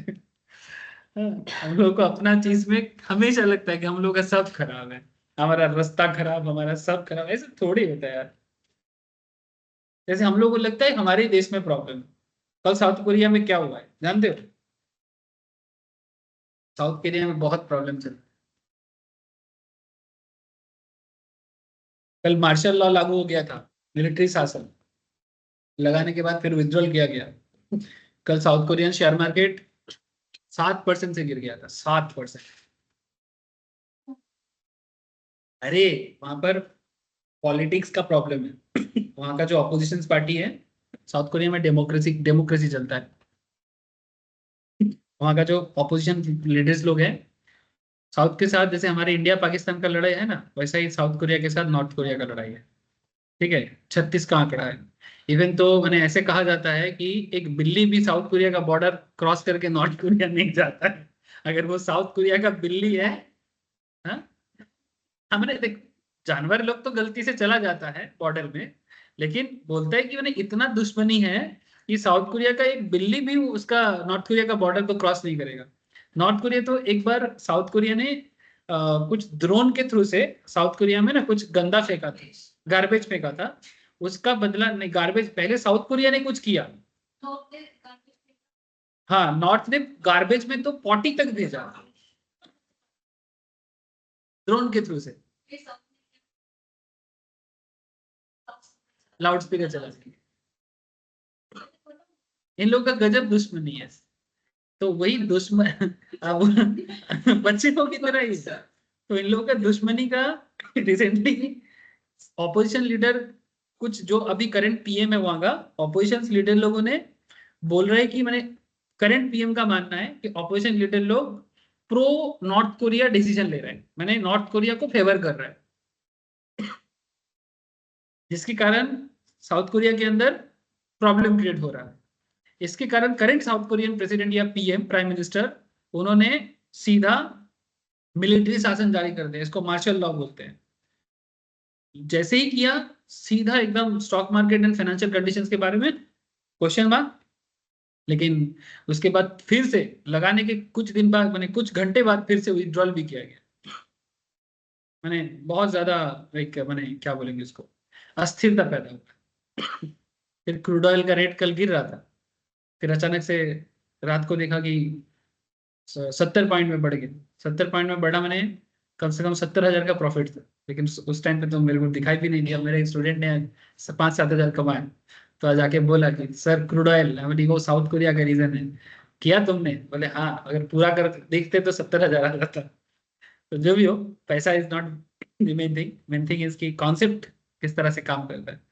हाँ, हम लोग को अपना चीज में हमेशा लगता है कि हम लोग का सब खराब है, हमारा रास्ता खराब, हमारा सब खराब, ऐसे थोड़ी होता है यार। जैसे हम लोग को लगता है हमारे ही देश में प्रॉब्लम है। कल साउथ कोरिया में क्या हुआ है जानते हो? साउथ कोरिया में बहुत प्रॉब्लम चल रहा है। कल मार्शल लॉ लागू हो गया था, मिलिट्री शासन लगाने के बाद फिर विड्रॉल किया गया। कल साउथ कोरियन शेयर मार्केट 7% से गिर गया था, 7%। अरे वहां पर पॉलिटिक्स का प्रॉब्लम है। वहां का जो अपोजिशन पार्टी है, साउथ कोरिया में डेमोक्रेसी डेमोक्रेसी चलता है। वहां का जो अपोजिशन लीडर्स लोग हैं, साउथ के साथ जैसे हमारे इंडिया पाकिस्तान का लड़ाई है ना, वैसा ही साउथ कोरिया के साथ नॉर्थ कोरिया का लड़ाई है। ठीक है, 36 का आंकड़ा है। इवन तो मैंने ऐसे कहा जाता है कि एक बिल्ली भी साउथ कोरिया का बॉर्डर क्रॉस करके नॉर्थ कोरिया नहीं जाता है, अगर वो साउथ कोरिया का बिल्ली है। हाँ, हमने देख, जानवर लोग तो गलती से चला जाता है बॉर्डर में, लेकिन बोलता है कि उन्हें इतना दुश्मनी है कि साउथ कोरिया का एक बिल्ली भी उसका नॉर्थ कोरिया का बॉर्डर को क्रॉस नहीं करेगा। नॉर्थ कोरिया तो एक बार साउथ कोरिया ने कुछ ड्रोन के थ्रू से साउथ कोरिया में ना कुछ गंदा फेंका था, गार्बेज फेंका था। उसका बदला नहीं, गार्बेज पहले साउथ कोरिया ने कुछ किया। हाँ, नॉर्थ ने गार्बेज में तो पॉटी तक भेजा ड्रोन के थ्रू से, लाउड स्पीकर चला के। इन लोग का गजब दुश्मनी है। तो वही दुश्मन अब बच्चे की तरह ही है। तो इन लोगों का दुश्मनी का रिसेंटली ऑपोजिशन लीडर, कुछ जो अभी करंट पीएम है वहां का, ऑपोजिशन लीडर लोगों ने बोल रहे हैं कि मैंने, करंट पीएम का मानना है कि ऑपोजिशन लीडर लोग प्रो नॉर्थ कोरिया डिसीजन ले रहे हैं, मैंने नॉर्थ कोरिया को फेवर कर रहा है, जिसके कारण साउथ कोरिया के अंदर प्रॉब्लम क्रिएट हो रहा है। इसके कारण करंट साउथ कोरियन प्रेसिडेंट या पीएम प्राइम मिनिस्टर, उन्होंने सीधा मिलिट्री शासन जारी कर दिया, इसको मार्शल लॉ बोलते हैं। जैसे ही किया, सीधा एकदम stock market and financial conditions के बारे में क्वेश्चन मार्क। लेकिन उसके बाद फिर से लगाने के कुछ दिन बाद, मैंने कुछ घंटे बाद फिर से विड्रॉल भी किया गया। मैंने बहुत ज्यादा एक मैंने क्या बोलेंगे इसको, अस्थिरता पैदा हुआ। फिर क्रूड ऑयल का रेट कल गिर रहा था, फिर अचानक से रात को देखा कि 70 पॉइंट में बढ़ गया। 70 पॉइंट में बढ़ा, मैंने कम से कम 70,000 का प्रॉफिट था। लेकिन उस टाइम पे तो मेरे को दिखाई भी नहीं दिया, मेरे एक स्टूडेंट ने 5-7 हजार कमाए। तो आज आके बोला कि सर क्रूड ऑयल, मैंने वो साउथ कोरिया का रीजन है। किया तुमने? बोले हाँ, अगर पूरा कर देखते तो 70,000 आ जाता। तो जो भी हो, पैसा is not the main thing is की कॉन्सेप्ट किस तरह से काम करता है।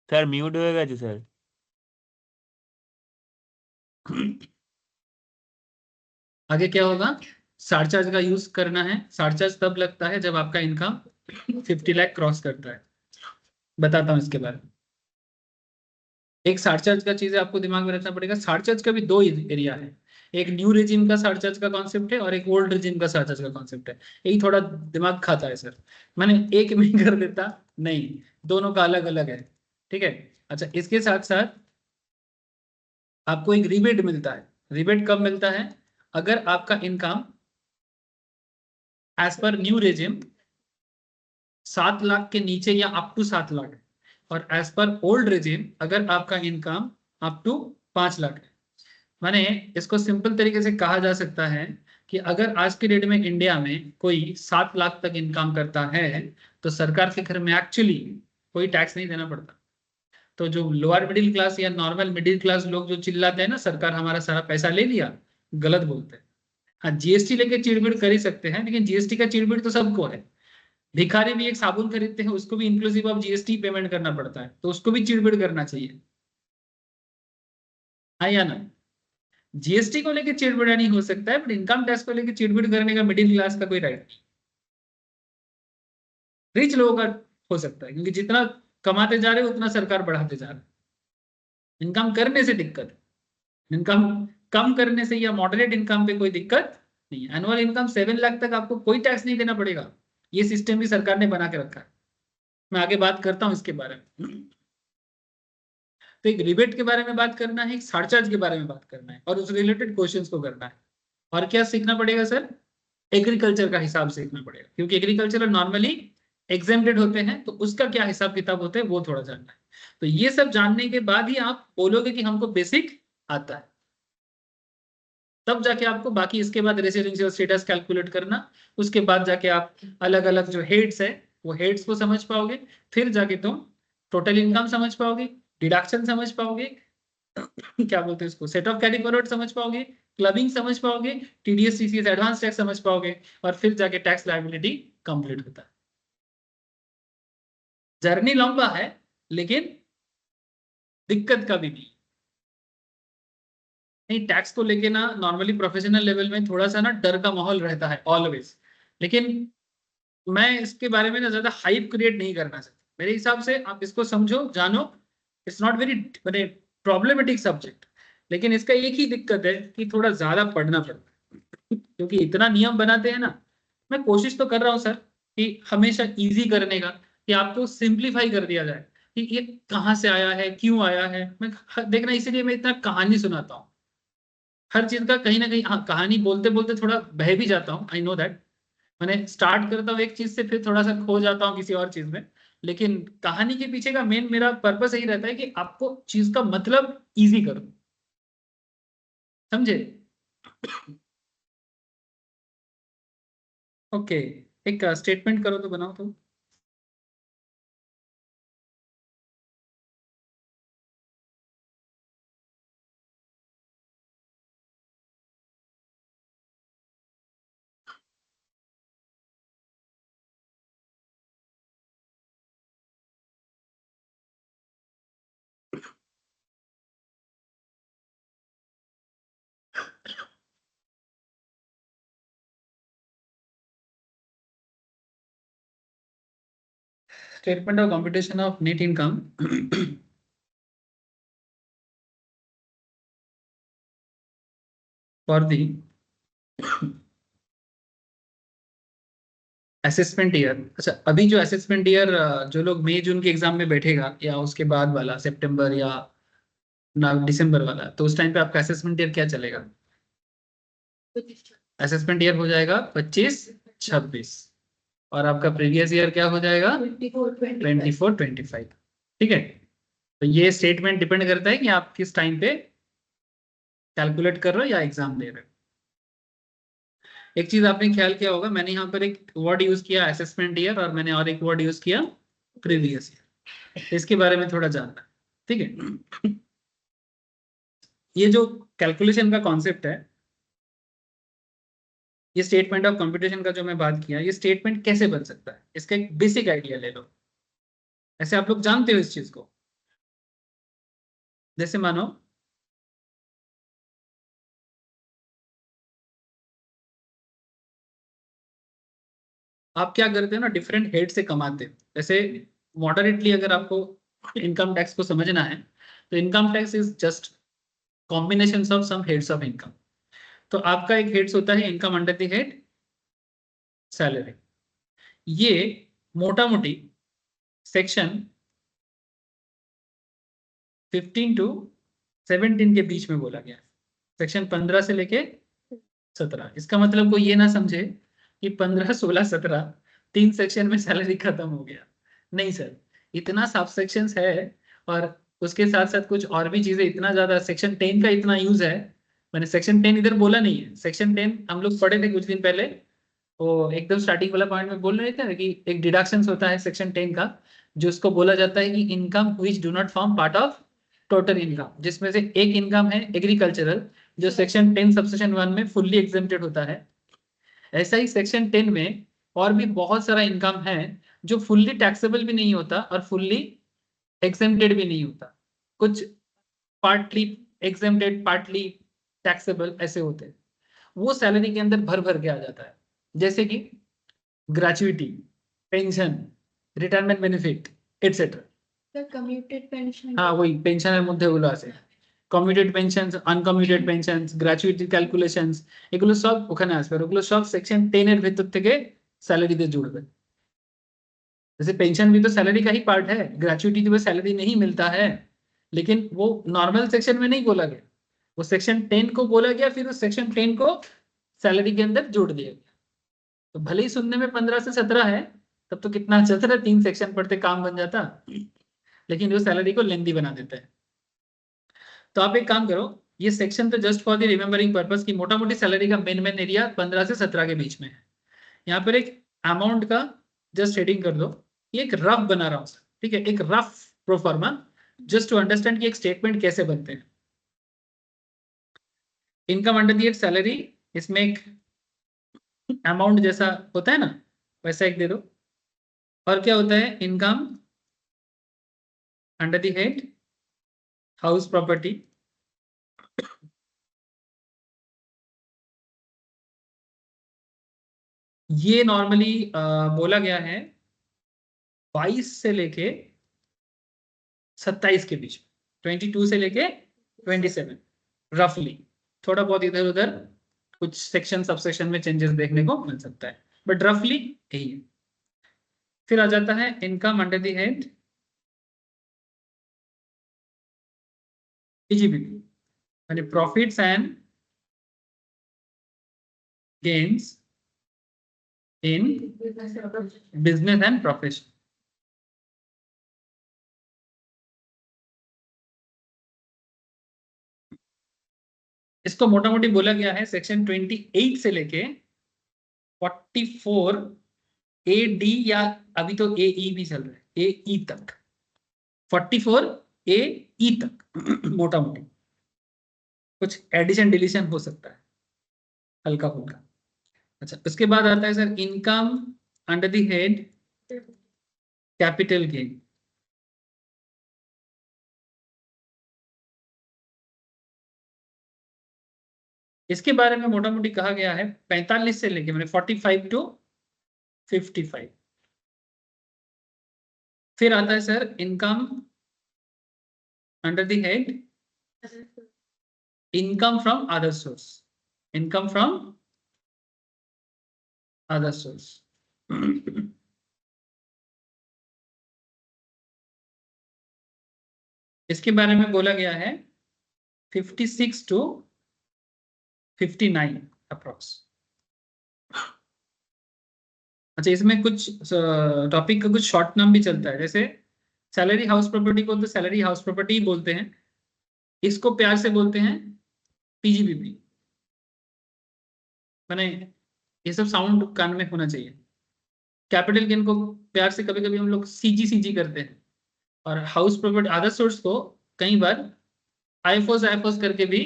सर म्यूट होएगा जी सर। आगे क्या होगा, सरचार्ज का यूज करना है। सरचार्ज तब लगता है जब आपका इनकम 50 लाख क्रॉस करता है। बताता हूँ इसके बारे में। एक सरचार्ज का चीज आपको दिमाग में रखना पड़ेगा। सरचार्ज का भी दो एरिया है, एक न्यू रेजिम का सरचार्ज का कॉन्सेप्ट है और एक ओल्ड रेजिम का सरचार्ज का कॉन्सेप्ट है। यही थोड़ा दिमाग खाता है सर, मैंने एक में कर देता, नहीं, दोनों का अलग अलग है। ठीक है। अच्छा, इसके साथ साथ आपको एक रिबेट मिलता है। रिबेट कब मिलता है, अगर आपका income as per new regime 7 lakh के नीचे या अप टू 7 लाख है, और एज पर ओल्ड रेजिम अगर आपका इनकम अप टू 5 लाख है। माने इसको सिंपल तरीके से कहा जा सकता है कि अगर आज के डेट में इंडिया में कोई 7 लाख तक इनकम करता है तो सरकार के घर में एक्चुअली कोई टैक्स नहीं देना पड़ता। तो जो लोअर मिडिल क्लास या नॉर्मल मिडिल क्लास लोग जो चिल्लाते हैं ना सरकार हमारा सारा पैसा ले लिया, गलत बोलते हैं। हाँ, जीएसटी लेके चिड़बिड़ कर ही सकते हैं, लेकिन जीएसटी का चिड़बिड़ तो सबको है। भिखारी भी एक साबुन खरीदते हैं, उसको भी इंक्लूसिव ऑफ जीएसटी पेमेंट करना पड़ता है, तो उसको भी चिड़बिड़ करना चाहिए, हाँ या ना। जीएसटी को लेकर चिड़बिड़ा नहीं हो सकता है, बट इनकम टैक्स को लेकर चिड़बिड़ करने का मिडिल क्लास का कोई राइट नहीं। रिच लोगों का हो सकता है, क्योंकि जितना कमाते जा रहे हो उतना सरकार बढ़ाते जा रहा है। इनकम करने से दिक्कत है, इनकम कम करने से या मॉडरेट इनकम पे कोई दिक्कत नहीं है। एनुअल इनकम 7 लाख तक आपको कोई टैक्स नहीं देना पड़ेगा, ये सिस्टम भी सरकार ने बना के रखा है। मैं आगे बात करता हूं इसके बारे में। तो एक रिबेट के बारे में बात करना है, एक सरचार्ज के बारे में बात करना है, और उस रिलेटेड क्वेश्चंस को करना है। और क्या सीखना पड़ेगा सर, एग्रीकल्चर का हिसाब सीखना पड़ेगा, क्योंकि एग्रीकल्चर नॉर्मली एग्जेम्प्टेड होते हैं, तो उसका क्या हिसाब किताब होता है वो थोड़ा जानना है। तो ये सब जानने के बाद ही आप बोलोगे कि हमको बेसिक आता है, तब जाके आपको बाकी इसके बाद रेसिडेंशियल स्टेटस कैलकुलेट करना, उसके बाद जाके आप अलग अलग जो हेड्स है वो हेड्स को समझ पाओगे, फिर जाके तुम टोटल इनकम समझ पाओगे, डिडक्शन समझ पाओगे, क्या बोलते हैं इसको, सेट ऑफ कैरी फॉरवर्ड समझ पाओगे, क्लबिंग समझ पाओगे, टीडीएस टीसीएस एडवांस टैक्स समझ पाओगे, और फिर जाके टैक्स लायबिलिटी कंप्लीट होता है। जर्नी लंबा है, लेकिन दिक्कत कभी नहीं। नहीं, टैक्स को लेके ना नॉर्मली प्रोफेशनल लेवल में थोड़ा सा ना डर का माहौल रहता है ऑलवेज, लेकिन मैं इसके बारे में ना ज्यादा हाइप क्रिएट नहीं करना चाहता। मेरे हिसाब से आप इसको समझो, जानो। It's not very problematic subject, लेकिन इसका एक ही दिक्कत है कि थोड़ा ज्यादा पढ़ना पड़ता है, क्योंकि इतना नियम बनाते हैं ना। मैं कोशिश तो कर रहा हूँ सर कि हमेशा इजी करने का, कि आपको सिंप्लीफाई कर दिया जाए कि ये कहाँ से आया है, क्यों आया है। मैं देखना, इसीलिए मैं इतना कहानी सुनाता हूँ हर चीज का। कहीं ना कहीं हाँ, कहानी बोलते बोलते थोड़ा बह भी जाता हूँ, आई नो दैट। मैंने स्टार्ट करता हूँ एक चीज से, फिर थोड़ा सा खो जाता हूँ किसी और चीज में, लेकिन कहानी के पीछे का मेन मेरा पर्पस यही रहता है कि आपको चीज का मतलब इजी करो, समझे। ओके, एक स्टेटमेंट करो तो बनाओ तो। Statement of computation of net income for the assessment year. अच्छा, अभी जो असेसमेंट ईयर जो लोग मई जून के एग्जाम में बैठेगा, या उसके बाद वाला सितंबर या ना दिसंबर वाला, तो उस टाइम पे आपका असेसमेंट ईयर क्या चलेगा। असेसमेंट ईयर हो जाएगा 25-26, और आपका प्रीवियस ईयर क्या हो जाएगा 24-25। ठीक है। तो ये स्टेटमेंट डिपेंड करता है कि आप किस टाइम पे कैलकुलेट कर रहे हो या एग्जाम दे रहे हो। एक चीज आपने ख्याल किया होगा, मैंने यहाँ पर एक वर्ड यूज किया असेसमेंट ईयर, और मैंने और एक वर्ड यूज किया प्रीवियस ईयर। इसके बारे में थोड़ा जानना है, ठीक है। ये जो कैलकुलेशन का कॉन्सेप्ट है, ये स्टेटमेंट ऑफ कंप्यूटेशन का जो मैं बात किया, ये स्टेटमेंट कैसे बन सकता है, इसका एक बेसिक आइडिया ले लो। ऐसे आप लोग जानते हो इस चीज को, जैसे मानो आप क्या करते हो ना, डिफरेंट हेड से कमाते हो। जैसे मॉडरेटली अगर आपको इनकम टैक्स को समझना है तो income tax is just combination of some heads of income. तो आपका एक हेड्स होता है income under the head salary. ये मोटा मोटी सेक्शन 15 टू 17 के बीच में बोला गया है। सेक्शन 15 से लेके 17। इसका मतलब कोई ये ना समझे कि 15, 16, 17 3 सेक्शन में सैलरी खत्म हो गया। नहीं सर, इतना सब सेक्शंस है और उसके साथ साथ कुछ और भी चीजें इतना ज्यादा। सेक्शन 10 का इतना यूज है, मैंने सेक्शन 10 इधर बोला नहीं है। सेक्शन 10 हम लोग पढ़े थे कुछ दिन पहले, वो एकदम स्टार्टिंग वाला पॉइंट में बोल रहे थे ना कि एक डिडक्शंस होता है सेक्शन 10 का, जो उसको बोला जाता है कि income which do not form part of total income, जिसमें से एक इनकम है एग्रीकल्चरल, जो सेक्शन 10 सबसेक्शन 1 में फुल्ली एग्जेम्प्टेड होता है। ऐसा ही सेक्शन 10 में और भी बहुत सारा इनकम है जो फुल्ली टैक्सेबल भी नहीं होता और फुल्ली एग्जेम्प्टेड भी नहीं होता। कुछ पार्टली एग्जेम्प्टेड, पार्टली टैक्सेबल ऐसे होते हैं। वो सैलरी के अंदर भर भर के आ जाता है, जैसे कि gratuity, pension, retirement benefit etcetera. Commuted pension हाँ, वही পেনশনের মধ্যে ওগুলো আছে। Commuted pensions, uncommuted pensions, gratuity calculations, এগুলো সব ওখানে আসবে আর ওগুলো সব সেকশন 10 এর ভেতর থেকে স্যালারিতে जुड़বে। जैसे पेंशन भी तो सैलरी का ही पार्ट है, ग्रेचुइटी तो सैलरी नहीं मिलता है, लेकिन वो नॉर्मल सेक्शन में नहीं बोला गया, वो सेक्शन 10 को बोला गया, फिर उस सेक्शन 10 को सैलरी के अंदर जोड़ दिया गया। तो भले ही सुनने में 15 से 17 है, तब तो कितना अच्छा था, 3 सेक्शन पढ़ते काम बन जाता, लेकिन वो सैलरी को लेंदी बना देता है। तो आप एक काम करो, ये सेक्शन तो just for the remembering purpose की मोटा मोटी सैलरी का मेन एरिया 15 से 17 के बीच में है। यहाँ पर एक अमाउंट का जस्ट हेडिंग कर दो, ये एक रफ बना रहा हूं सर, ठीक है, एक rough proforma, just to understand कि एक स्टेटमेंट कैसे बनते हैं। इनकम अंडर दी सैलरी, इसमें एक अमाउंट जैसा होता है ना, वैसा एक दे दो। और क्या होता है, income under the head house property, ये नॉर्मली बोला गया है 22 से लेके 27 के बीच, 22 से लेके 27 रफली। थोड़ा बहुत इधर उधर कुछ सेक्शन सब सेक्शन में चेंजेस देखने को मिल सकता है, बट रफली यही है। फिर आ जाता है income under the head PGBP, यानी profits and gains in business and profession. इसको मोटा मोटी बोला गया है सेक्शन 28 से लेके 44 ए डी, या अभी तो ए ई भी चल रहा है, ए ई तक, 44 ए ई तक मोटा मोटी। कुछ एडिशन डिलीशन हो सकता है हल्का फुल्का। अच्छा, उसके बाद आता है sir income under the head capital gain. इसके बारे में मोटा मोटी कहा गया है 45 से लेके, मैंने 45 टू 55। फिर आता है sir income under the head income from other source, income from other source. इसके बारे में बोला गया है 56 टू 59 अप्रॉक्स। अच्छा, इसमें कुछ टॉपिक का कुछ शॉर्ट नाम भी चलता है, जैसे सैलरी हाउस प्रॉपर्टी को तो सैलरी हाउस प्रॉपर्टी ही बोलते हैं, इसको प्यार से बोलते हैं पीजीबीपी। मैंने ये सब साउंड कान में होना चाहिए। कैपिटल गेन को प्यार से कभी कभी हम लोग सीजी करते हैं, और हाउस प्रॉपर्टी अदर सोर्स को कई बार आईएफओस करके भी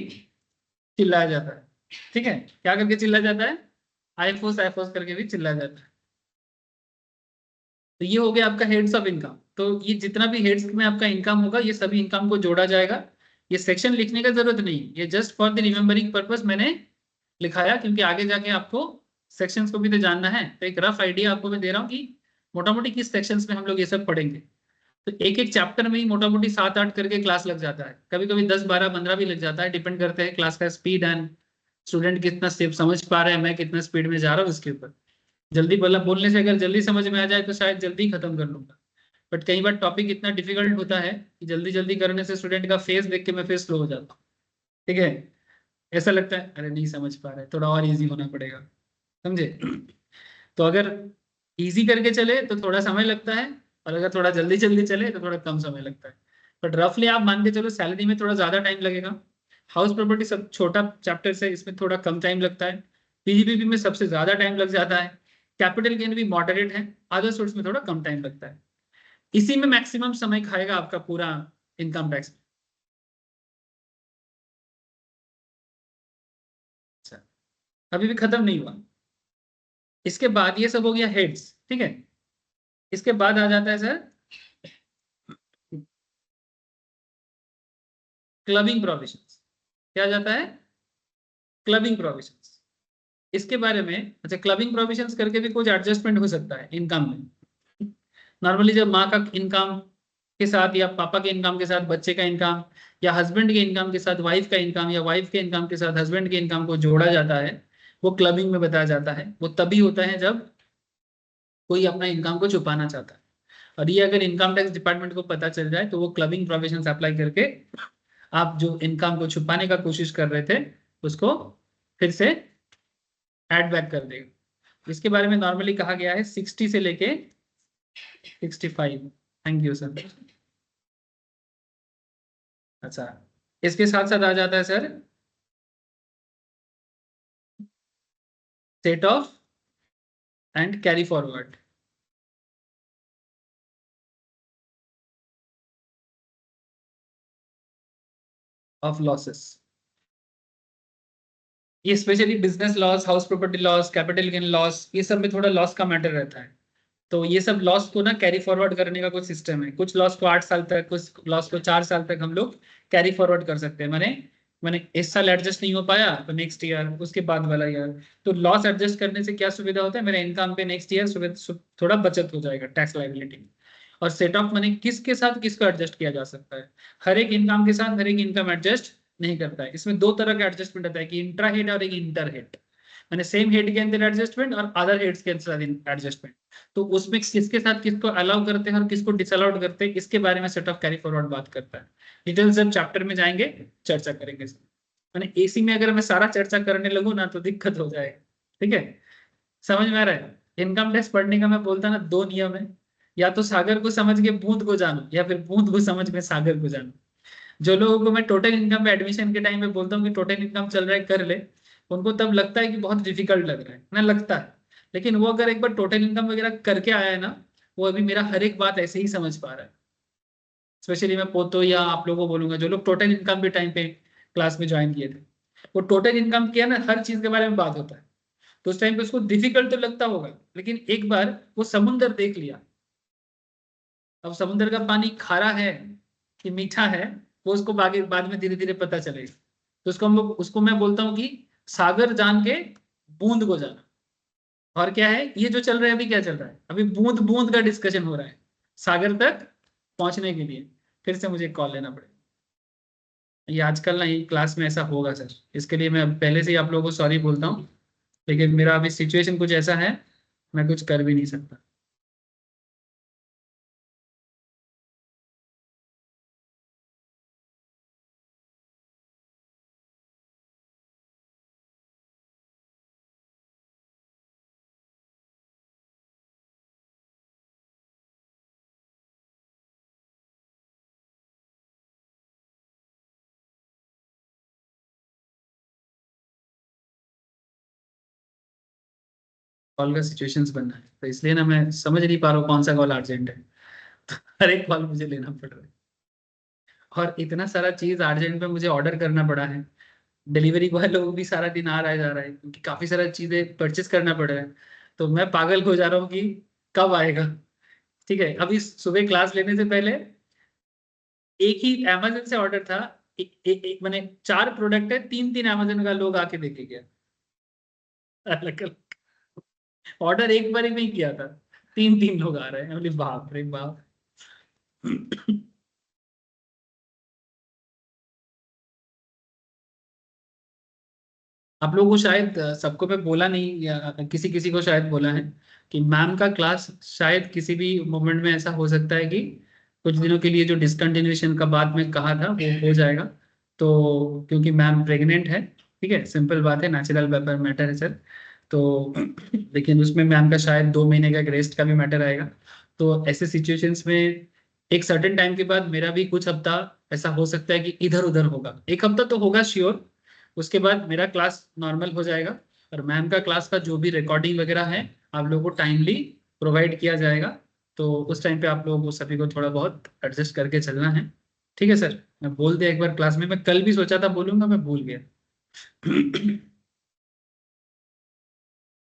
चिल्लाया जाता है। ठीक है, क्या करके चिल्लाया जाता है, आईएफओस करके भी चिल्लाया जाता है। तो ये हो गया आपका हेड्स ऑफ इनकम। तो ये जितना भी हेड्स में आपका इनकम होगा, ये सभी इनकम को जोड़ा जाएगा, ये सेक्शन लिखने का जरूरत नहीं, ये just for the remembering purpose मैंने लिखाया, क्योंकि आगे जाके आपको सेक्शंस को भी तो जानना है। तो एक रफ आइडिया आपको मैं दे रहा हूँ कि मोटा मोटी किस सेक्शंस में हम लोग ये सब पढ़ेंगे। तो एक एक चैप्टर में ही मोटा मोटी 7-8 करके क्लास लग जाता है, कभी कभी 10, 12, 15 भी लग जाता है, डिपेंड करते हैं क्लास का स्पीड एंड स्टूडेंट कितना स्टेप समझ पा रहे हैं, मैं कितना स्पीड में जा रहा हूँ इसके ऊपर। जल्दी बोलने से अगर जल्दी समझ में आ जाए तो शायद जल्दी खत्म कर लूंगा, बट कई बार टॉपिक इतना डिफिकल्ट होता है कि जल्दी जल्दी करने से स्टूडेंट का फेस देख के मैं फेस स्लो हो जाता हूँ। ठीक है, ऐसा लगता है अरे नहीं समझ पा रहे, थोड़ा और इजी होना पड़ेगा, समझे। तो अगर इजी करके चले तो थोड़ा समय लगता है, और अगर थोड़ा जल्दी जल्दी चले तो थोड़ा कम समय लगता है। बट रफली आप मान के चलो सैलरी में थोड़ा ज्यादा टाइम लगेगा, हाउस प्रॉपर्टी सब छोटा चैप्टर से इसमें थोड़ा कम टाइम लगता है, पीजीबीपी में सबसे ज्यादा टाइम लग जाता है, कैपिटल गेन भी मॉडरेट है, अदर सोर्स में थोड़ा कम टाइम लगता है। इसी में मैक्सिमम समय खाएगा आपका पूरा इनकम टैक्स। अभी भी खत्म नहीं हुआ, इसके बाद ये सब हो गया हेड्स, ठीक है। इसके बाद आ जाता है सर क्लबिंग प्रोविजंस। क्या आ जाता है? Clubbing provisions. इसके बारे में अच्छा, क्लबिंग प्रोविजंस करके भी कुछ एडजस्टमेंट हो सकता है इनकम में। नॉर्मली जब माँ का इनकम के साथ या पापा के इनकम के साथ बच्चे का इनकम, या हस्बैंड के इनकम के साथ वाइफ का इनकम, या वाइफ के इनकम के साथ हस्बैंड के इनकम को जोड़ा जाता है, वो क्लबिंग में बताया जाता है। वो तभी होता है जब कोई अपना इनकम को छुपाना चाहता है, और ये अगर इनकम टैक्स डिपार्टमेंट को पता चल जाए तो वो क्लबिंग प्रोविजंस अप्लाई करके आप जो इनकम को छुपाने का कोशिश कर रहे थे उसको फिर से ऐड बैक कर देगा। इसके बारे में नॉर्मली कहा गया है 60 से लेके 65। Thank you sir. अच्छा, इसके साथ साथ आ जाता है sir set off and carry forward. Of losses, ये specially business loss, house property loss, capital gain loss, ये सब में थोड़ा लॉस का मैटर रहता है। तो ये सब लॉस को ना कैरी फॉरवर्ड करने का कुछ सिस्टम है। कुछ लॉस को 8 साल तक, कुछ लॉस को 4 साल तक हम लोग कैरी फॉरवर्ड कर सकते हैं। मैंने इस साल एडजस्ट नहीं हो पाया तो नेक्स्ट ईयर, उसके बाद वाला ईयर। तो लॉस एडजस्ट करने से क्या सुविधा होता है, मेरे इनकम पे नेक्स्ट ईयर थोड़ा बचत हो जाएगा टैक्स लायबिलिटी। और सेट ऑफ मनी किसके साथ किसको एडजस्ट किया जा सकता है, हर एक इनकम के साथ हर एक इनकम एडजस्ट नहीं करता है। इसमें दो तरह का एडजस्टमेंट आता है कि इंट्रा हेड और एक इंटर हेड, मैंने सेम हेड के अंदर एडजस्टमेंट और अदर हेड्स के अंदर एडजस्टमेंट। तो उसमें किसके साथ किसको अलाउ करते हैं और किसको डिसअलाउड करते हैं, इसके बारे में सेट ऑफ कैरी फॉरवर्ड बात करता है। डिटेल्स जब चैप्टर में जाएंगे चर्चा करेंगे। मैंने एसी में अगर मैं सारा चर्चा करने लगूँ ना तो दिक्कत हो जाएगा, ठीक है। समझ में आ रहा है? इनकम टैक्स पढ़ने का मैं बोलता ना 2 नियम है, या तो सागर को समझ के बूंद को जानो, या फिर बूंद को समझ के सागर को जानो। जो लोगों को मैं टोटल इनकम पे एडमिशन के टाइम में बोलता हूँ कि टोटल इनकम चल रहा है कर ले, उनको तब लगता है कि बहुत डिफिकल्ट लग रहा है ना, लगता है। लेकिन वो अगर एक बार टोटल इनकम वगैरह करके आया है ना, वो अभी मेरा हर एक बात ऐसे ही समझ पा रहा है। स्पेशली मैं पोतो या आप लोगों को बोलूंगा जो लोग टोटल इनकम के टाइम पे क्लास में ज्वाइन किए थे, वो टोटल इनकम किया ना, हर चीज के बारे में बात होता है। तो उस टाइम पे उसको डिफिकल्ट तो लगता होगा, लेकिन एक बार वो समुंदर देख लिया, अब समुद्र का पानी खारा है कि मीठा है, वो उसको बाद में धीरे धीरे पता चलेगा। तो उसको मैं बोलता हूँ कि सागर जान के बूंद को जाना। और क्या है ये जो चल रहा है अभी, क्या चल रहा है अभी, बूंद बूंद का डिस्कशन हो रहा है सागर तक पहुंचने के लिए। फिर से मुझे कॉल लेना पड़ेगा, ये आजकल ना ये क्लास में ऐसा होगा सर, इसके लिए मैं पहले से ही आप लोगों को सॉरी बोलता हूँ, लेकिन मेरा अभी सिचुएशन कुछ ऐसा है, मैं कुछ कर भी नहीं सकता। कॉल का सिचुएशंस बनना है, तो इसलिए ना मैं समझ नहीं पा रहा हूँ कौन सा कॉल अर्जेंट है। तो हर एक कॉल मुझे लेना पड़ रहा है, और इतना सारा चीज अर्जेंट में मुझे ऑर्डर करना पड़ा है। डिलीवरी बॉय लोग भी सारा दिन आ रहा है जा रहा है, क्योंकि काफी सारा चीजें परचेस करना पड़ रहा है। तो मैं पागल हो जा रहा हूँ कि कब आएगा। ठीक है, अभी सुबह क्लास लेने से पहले एक ही अमेजन से ऑर्डर था, मैंने 4 प्रोडक्ट है, 3 अमेजन का लोग आके देखे गया, अलग अलग ऑर्डर एक बार ही नहीं किया था, 3 लोग आ रहे हैं, बोले बाप रे बाप। आप लोगों को शायद सबको मैं बोला नहीं, या किसी किसी को शायद बोला है कि मैम का क्लास शायद किसी भी मोमेंट में ऐसा हो सकता है कि कुछ दिनों के लिए जो डिसकंटिन्यूएशन का बाद में कहा था वो हो जाएगा। तो क्योंकि मैम प्रेग्नेंट है, ठीक है, सिंपल बात है, नेचुरल पेपर मैटर है सर। तो लेकिन उसमें मैम का शायद 2 महीने का एक रेस्ट का भी मैटर आएगा। तो ऐसे सिचुएशंस में एक सर्टेन टाइम के बाद मेरा भी कुछ हफ्ता ऐसा हो सकता है कि इधर उधर होगा, एक हफ्ता तो होगा श्योर। उसके बाद मेरा क्लास नॉर्मल हो जाएगा और मैम का क्लास का जो भी रिकॉर्डिंग वगैरह है आप लोगों को टाइमली प्रोवाइड किया जाएगा। तो उस टाइम पे आप लोगों को सभी को थोड़ा बहुत एडजस्ट करके चलना है, ठीक है सर। मैं बोल दिया एक बार क्लास में, मैं कल भी सोचा था बोलूंगा, मैं भूल गया।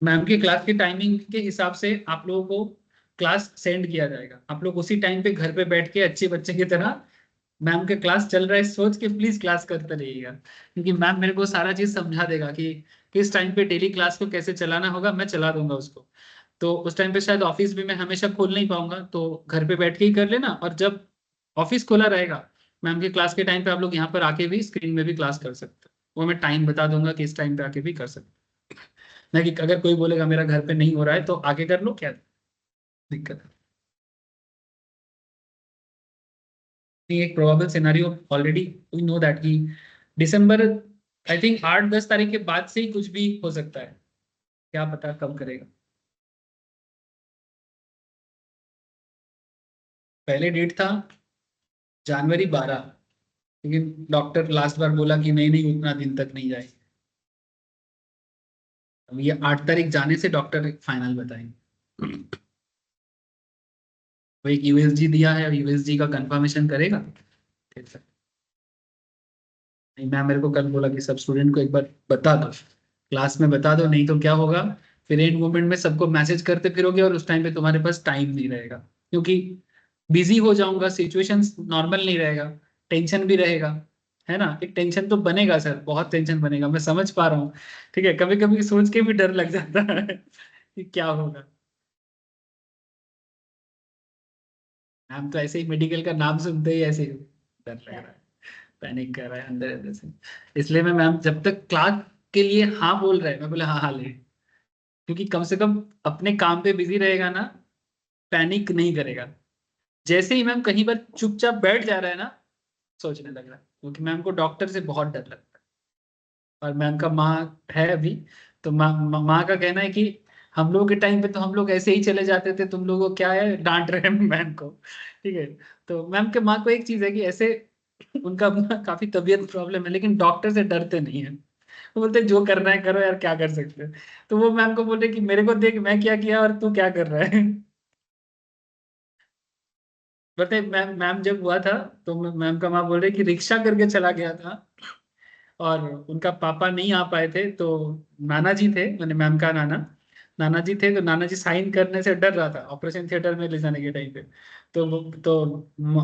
मैम के क्लास की टाइमिंग के हिसाब से आप लोगों को क्लास सेंड किया जाएगा, आप लोग उसी टाइम पे घर पे बैठ के अच्छे बच्चे की तरह मैम के क्लास चल रहा है सोच के प्लीज क्लास करते रहिएगा, क्योंकि मैम मेरे को सारा चीज समझा देगा कि किस टाइम पे डेली क्लास को कैसे चलाना होगा, मैं चला दूंगा उसको। तो उस टाइम पे शायद ऑफिस भी मैं हमेशा खोल नहीं पाऊंगा, तो घर पे बैठ के ही कर लेना, और जब ऑफिस खोला रहेगा मैम के क्लास के टाइम पे आप लोग यहाँ पर आके भी स्क्रीन में भी क्लास कर सकते हो। वो मैं टाइम बता दूंगा कि इस टाइम पे आके भी कर सकते हो। ना कि अगर कोई बोलेगा मेरा घर पे नहीं हो रहा है तो आके कर लो, क्या दिक्कत है। नहीं, एक probable scenario already we know that कि दिसंबर आई थिंक 8-10 तारीख के बाद से ही कुछ भी हो सकता है, क्या पता कब करेगा। पहले डेट था जनवरी 12, लेकिन डॉक्टर लास्ट बार बोला कि नहीं नहीं उतना दिन तक नहीं जाएगी। अब ये 8 तारीख जाने से डॉक्टर फाइनल बताएंगे। वो एक यूएसजी दिया है, यूएसजी का कंफर्मेशन करेगा फिर तक। नहीं, मैम मेरे को कल बोला कि सब स्टूडेंट को एक बार बता दो, क्लास में बता दो, नहीं तो क्या होगा फिर एंड मोमेंट में सबको मैसेज करते फिरोगे और उस टाइम पे तुम्हारे पास टाइम नहीं रहेगा, क्योंकि बिजी हो जाऊंगा, सिचुएशन नॉर्मल नहीं रहेगा, टेंशन भी रहेगा, है ना। एक टेंशन तो बनेगा सर, बहुत टेंशन बनेगा, मैं समझ पा रहा हूँ, ठीक है। कभी कभी सोच के भी डर लग जाता है कि क्या होगा। मैम तो ऐसे ही मेडिकल का नाम सुनते ही ऐसे ही डर लग रहा है, पैनिक कर रहा है अंदर अंदर से। इसलिए मैं मैम जब तक क्लास के लिए हाँ बोल रहे हैं मैं बोले हाँ हाँ ले, क्योंकि कम से कम अपने काम पे बिजी रहेगा ना, पैनिक नहीं करेगा। जैसे ही मैम कहीं पर चुपचाप बैठ जा रहा है ना, सोचने लग रहा है, क्योंकि मैम को डॉक्टर से बहुत डर लगता है। और मैम का माँ है अभी, तो माँ का कहना है कि हम लोगों के टाइम पे तो हम लोग ऐसे ही चले जाते थे, तुम लोगों को क्या है, डांट रहे हैं मैम को, ठीक है। तो मैम के माँ को एक चीज है कि ऐसे उनका काफी तबीयत प्रॉब्लम है लेकिन डॉक्टर से डरते नहीं है। वो बोलते जो करना है करो यार, क्या कर सकते हैं। तो वो मैम को बोल रहे कि मेरे को देख मैं क्या किया और तू क्या कर रहा है। बट मैम मैम जब हुआ था तो मैम का माँ बोल रहे कि रिक्शा करके चला गया था और उनका पापा नहीं आ पाए थे, तो नाना जी थे, मैंने मैम का नाना, नाना जी थे, तो नाना जी साइन करने से डर रहा था ऑपरेशन थिएटर में ले जाने के टाइम पे।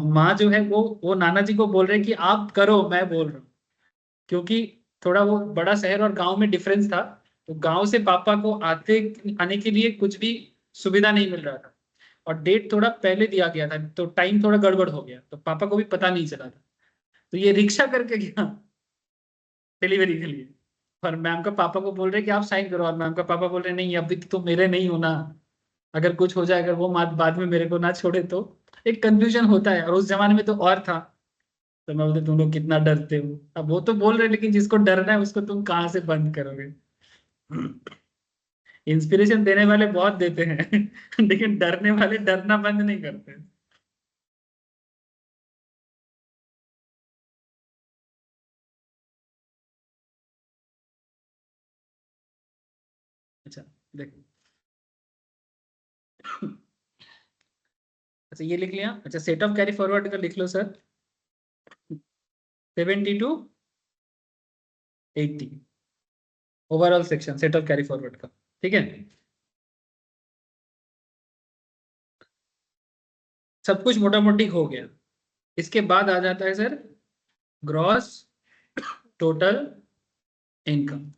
माँ जो है वो नाना जी को बोल रहे कि आप करो, मैं बोल रहा हूँ, क्योंकि थोड़ा वो बड़ा शहर और गांव में डिफरेंस था। तो गांव से पापा को आते आने के लिए कुछ भी सुविधा नहीं मिल रहा था, और डेट थोड़ा पहले दिया गया था, तो टाइम थोड़ा गड़बड़ हो गया, तो पापा को भी पता नहीं चला था। तो ये रिक्शा करके गया डिलीवरी के लिए, और मैम का पापा को बोल रहे कि आप साइन करो, और मैम का पापा बोल रहे नहीं अभी तो मेरे नहीं होना, अगर कुछ हो जाए, अगर वो बाद में मेरे को ना छोड़े तो। एक कंफ्यूजन होता है, और उस जमाने में तो और था। तो मैं बोलते तुम लोग कितना डरते हो, अब वो तो बोल रहे लेकिन जिसको डरना है उसको तुम कहाँ से बंद करोगे। इंस्पिरेशन देने वाले बहुत देते हैं लेकिन डरने वाले डरना बंद नहीं करते। अच्छा देखो, अच्छा ये लिख लिया, अच्छा सेट ऑफ कैरी फॉरवर्ड का लिख लो sir, 70 to 80 overall section set off carry forward का, ठीक है। सब कुछ मोटा मोटी हो गया। इसके बाद आ जाता है सर ग्रॉस टोटल इनकम।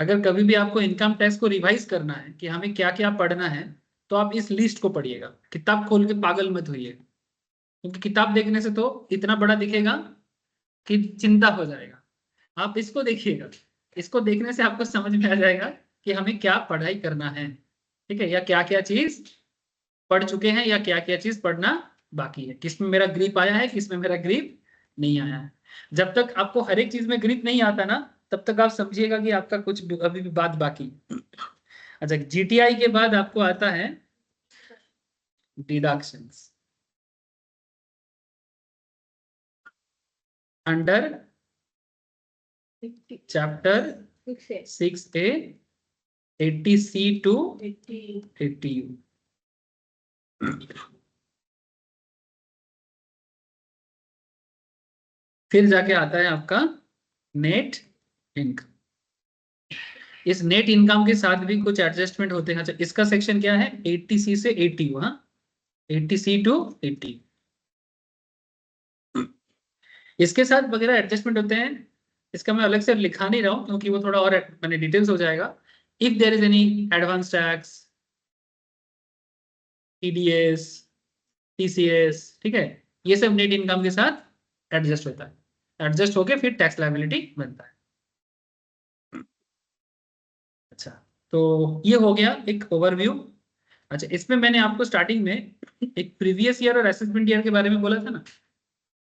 अगर कभी भी आपको इनकम टैक्स को रिवाइज करना है कि हमें क्या क्या पढ़ना है, तो आप इस लिस्ट को पढ़िएगा। किताब खोल के पागल मत होइए, क्योंकि किताब देखने से तो इतना बड़ा दिखेगा कि चिंता हो जाएगा। आप इसको देखिएगा, इसको देखने से आपको समझ में आ जाएगा कि हमें क्या पढ़ाई करना है, ठीक है, या क्या क्या चीज पढ़ चुके हैं या क्या क्या चीज पढ़ना बाकी है, किसमें मेरा ग्रिप आया है, किसमें मेरा ग्रिप नहीं आया है। जब तक आपको हर एक चीज में ग्रिप नहीं आता ना, तब तक आप समझिएगा कि आपका कुछ अभी भी बात बाकी। अच्छा, जीटीआई के बाद आपको आता है deductions under chapter 6A 80C to 80U। फिर जाके आता है आपका नेट इनकम। इस नेट इनकम के साथ भी कुछ एडजस्टमेंट होते हैं। अच्छा, इसका सेक्शन क्या है? 80C से 80U। हाँ, 80C to 80। इसके साथ वगैरह एडजस्टमेंट होते हैं। इसका मैं अलग से लिखा नहीं रहा हूं, क्योंकि वो थोड़ा और मैंने डिटेल्स हो जाएगा। If there is any advance tax, TDS, TCS, ठीक है, ये सब नेट इनकम के साथ एडजस्ट होता है। एडजस्ट होके फिर टैक्स लायबिलिटी बनता है। अच्छा, तो ये हो गया एक ओवरव्यू। अच्छा, इसमें मैंने आपको स्टार्टिंग में एक प्रीवियस ईयर और असेसमेंट ईयर के बारे में बोला था ना।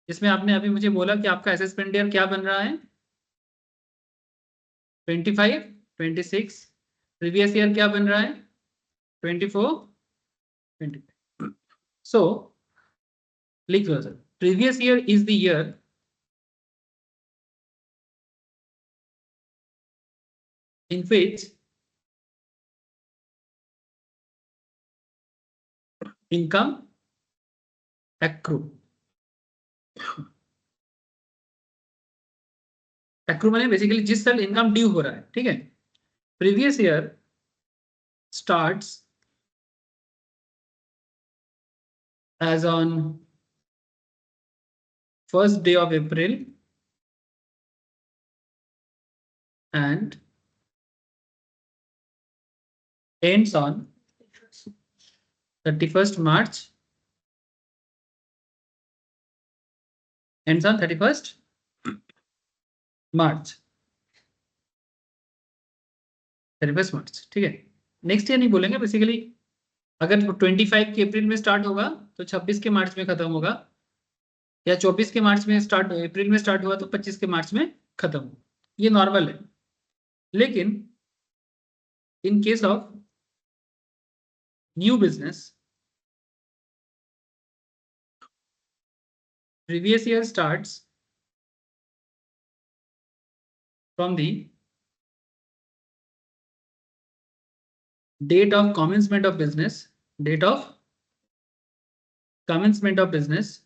इसमें आपने अभी मुझे बोला कि आपका असेसमेंट ईयर क्या बन रहा है? 25, 26। प्रीवियस ईयर क्या बन रहा है? 24, 25। सो लिख लो sir, previous year is the year in which income accrue। accrue माने बेसिकली जिस साल इनकम ड्यू हो रहा है, ठीक है। Previous year starts as on 1st day of April and ends on 31st March, ends on 31st March, 31st March, ठीक है। नेक्स्ट ईयर नहीं बोलेंगे बेसिकली। अगर 25 के अप्रैल में स्टार्ट होगा तो 26 के मार्च में खत्म होगा, या 24 के मार्च में स्टार्ट, अप्रैल में स्टार्ट हुआ तो 25 के मार्च में खत्म होगा। ये नॉर्मल है। लेकिन in case of new business, previous year starts from the date of commencement of business, date of commencement of business,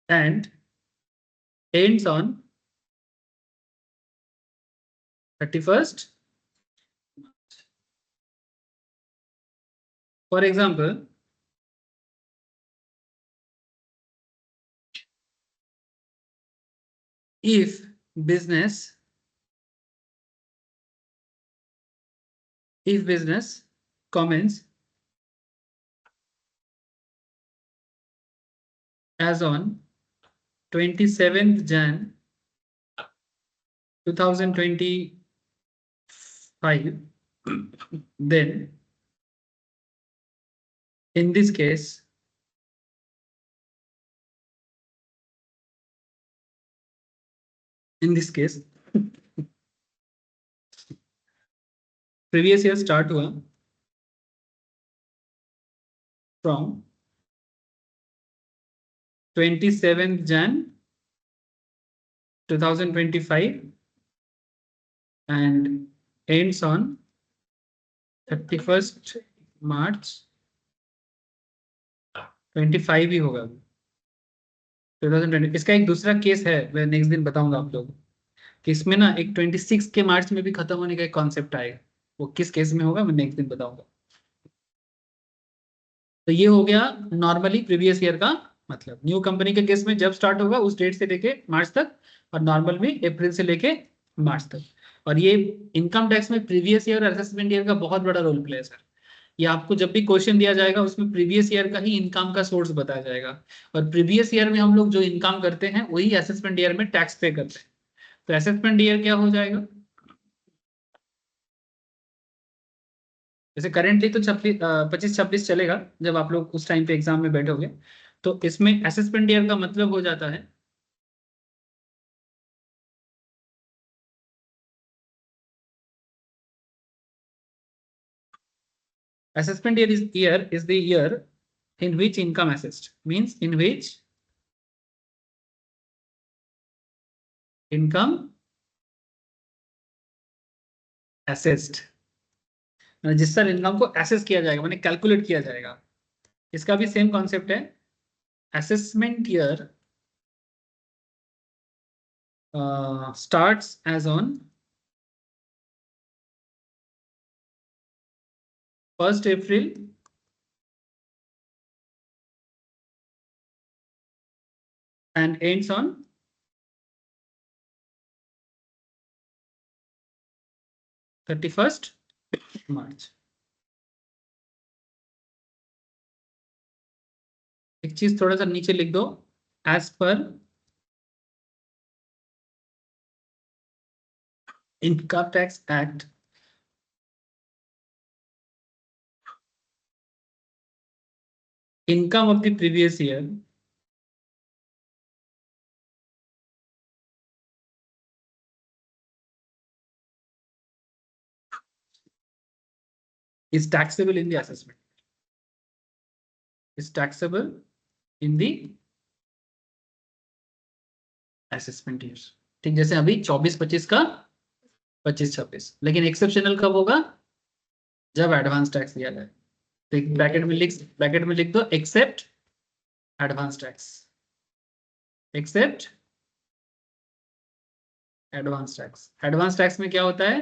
and ends on 31st March. For example, if business commence as on 27th Jan 2025, then in this case previous year start हुआ from 27th Jan 2025 and ends on 31st March 25 ही होगा 2020। इसका एक दूसरा case है, मैं next दिन बताऊंगा आप लोगों को, कि इसमें ना एक 26 के मार्च में भी खत्म होने का एक कॉन्सेप्ट आएगा। वो किस केस में होगा मैं नेक्स्ट दिन बताऊंगा। तो ये हो गया नॉर्मली प्रीवियस ईयर का मतलब। न्यू कंपनी के केस में जब स्टार्ट होगा उस डेट से लेके मार्च तक, और नॉर्मल में अप्रैल से लेके मार्च तक। और ये इनकम टैक्स में प्रीवियस ईयर और असेसमेंट ईयर का बहुत बड़ा रोल प्ले है सर। ये आपको जब भी क्वेश्चन दिया जाएगा उसमें प्रीवियस ईयर का ही इनकम का सोर्स बताया जाएगा, और प्रीवियस ईयर में हम लोग जो इनकम करते हैं वही असेसमेंट ईयर में टैक्स पे करते हैं। तो असेसमेंट ईयर क्या हो जाएगा, जैसे करेंटली तो 25-26 चलेगा जब आप लोग उस टाइम पे एग्जाम में बैठोगे, तो इसमें असेसमेंट ईयर का मतलब हो जाता है assessment year is the year in which income assessed, means in which income assessed, जिस साल इनकम को असेस किया जाएगा माने कैलकुलेट किया जाएगा। इसका भी सेम कॉन्सेप्ट है। Assessment year starts as on 1st April and ends on 31st March। एक चीज थोड़ा सा नीचे लिख दो, as per income tax act income of the previous year is taxable in the assessment, is taxable in the assessment years। ठीक, जैसे अभी 24-25 का 25-26, लेकिन एक्सेप्शनल कब होगा, जब एडवांस टैक्स दिया जाए। तो ब्रैकेट में लिख दो except advance tax, except advance tax. Advance tax में क्या होता है,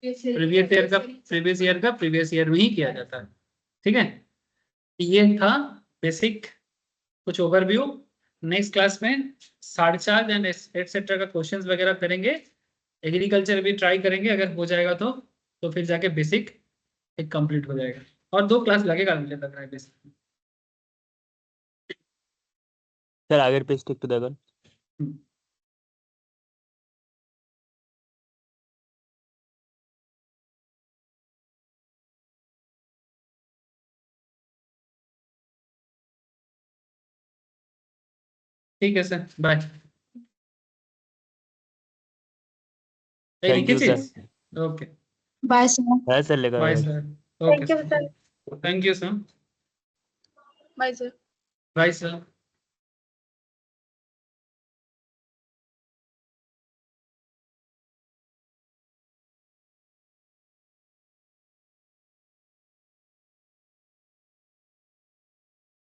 प्रीवियस ईयर में ही किया जाता है। ठीक है, ये था बेसिक कुछ ओवरव्यू। नेक्स्ट क्लास में 4.5 एंड एटसेट्रा का क्वेश्चंस वगैरह करेंगे। एग्रीकल्चर भी ट्राई करेंगे, अगर हो जाएगा तो फिर जाके बेसिक एक कंप्लीट हो जाएगा, और 2 क्लास लगेगा मुझे लग रहा है बेसिक। सर आगे पे स्टिक टू द गन। ठीक है sir, bye. Thank you sir. Okay, bye sir. है सर लेकर bye sir. Okay, thank you sir. Thank you sir, bye sir. Bye sir.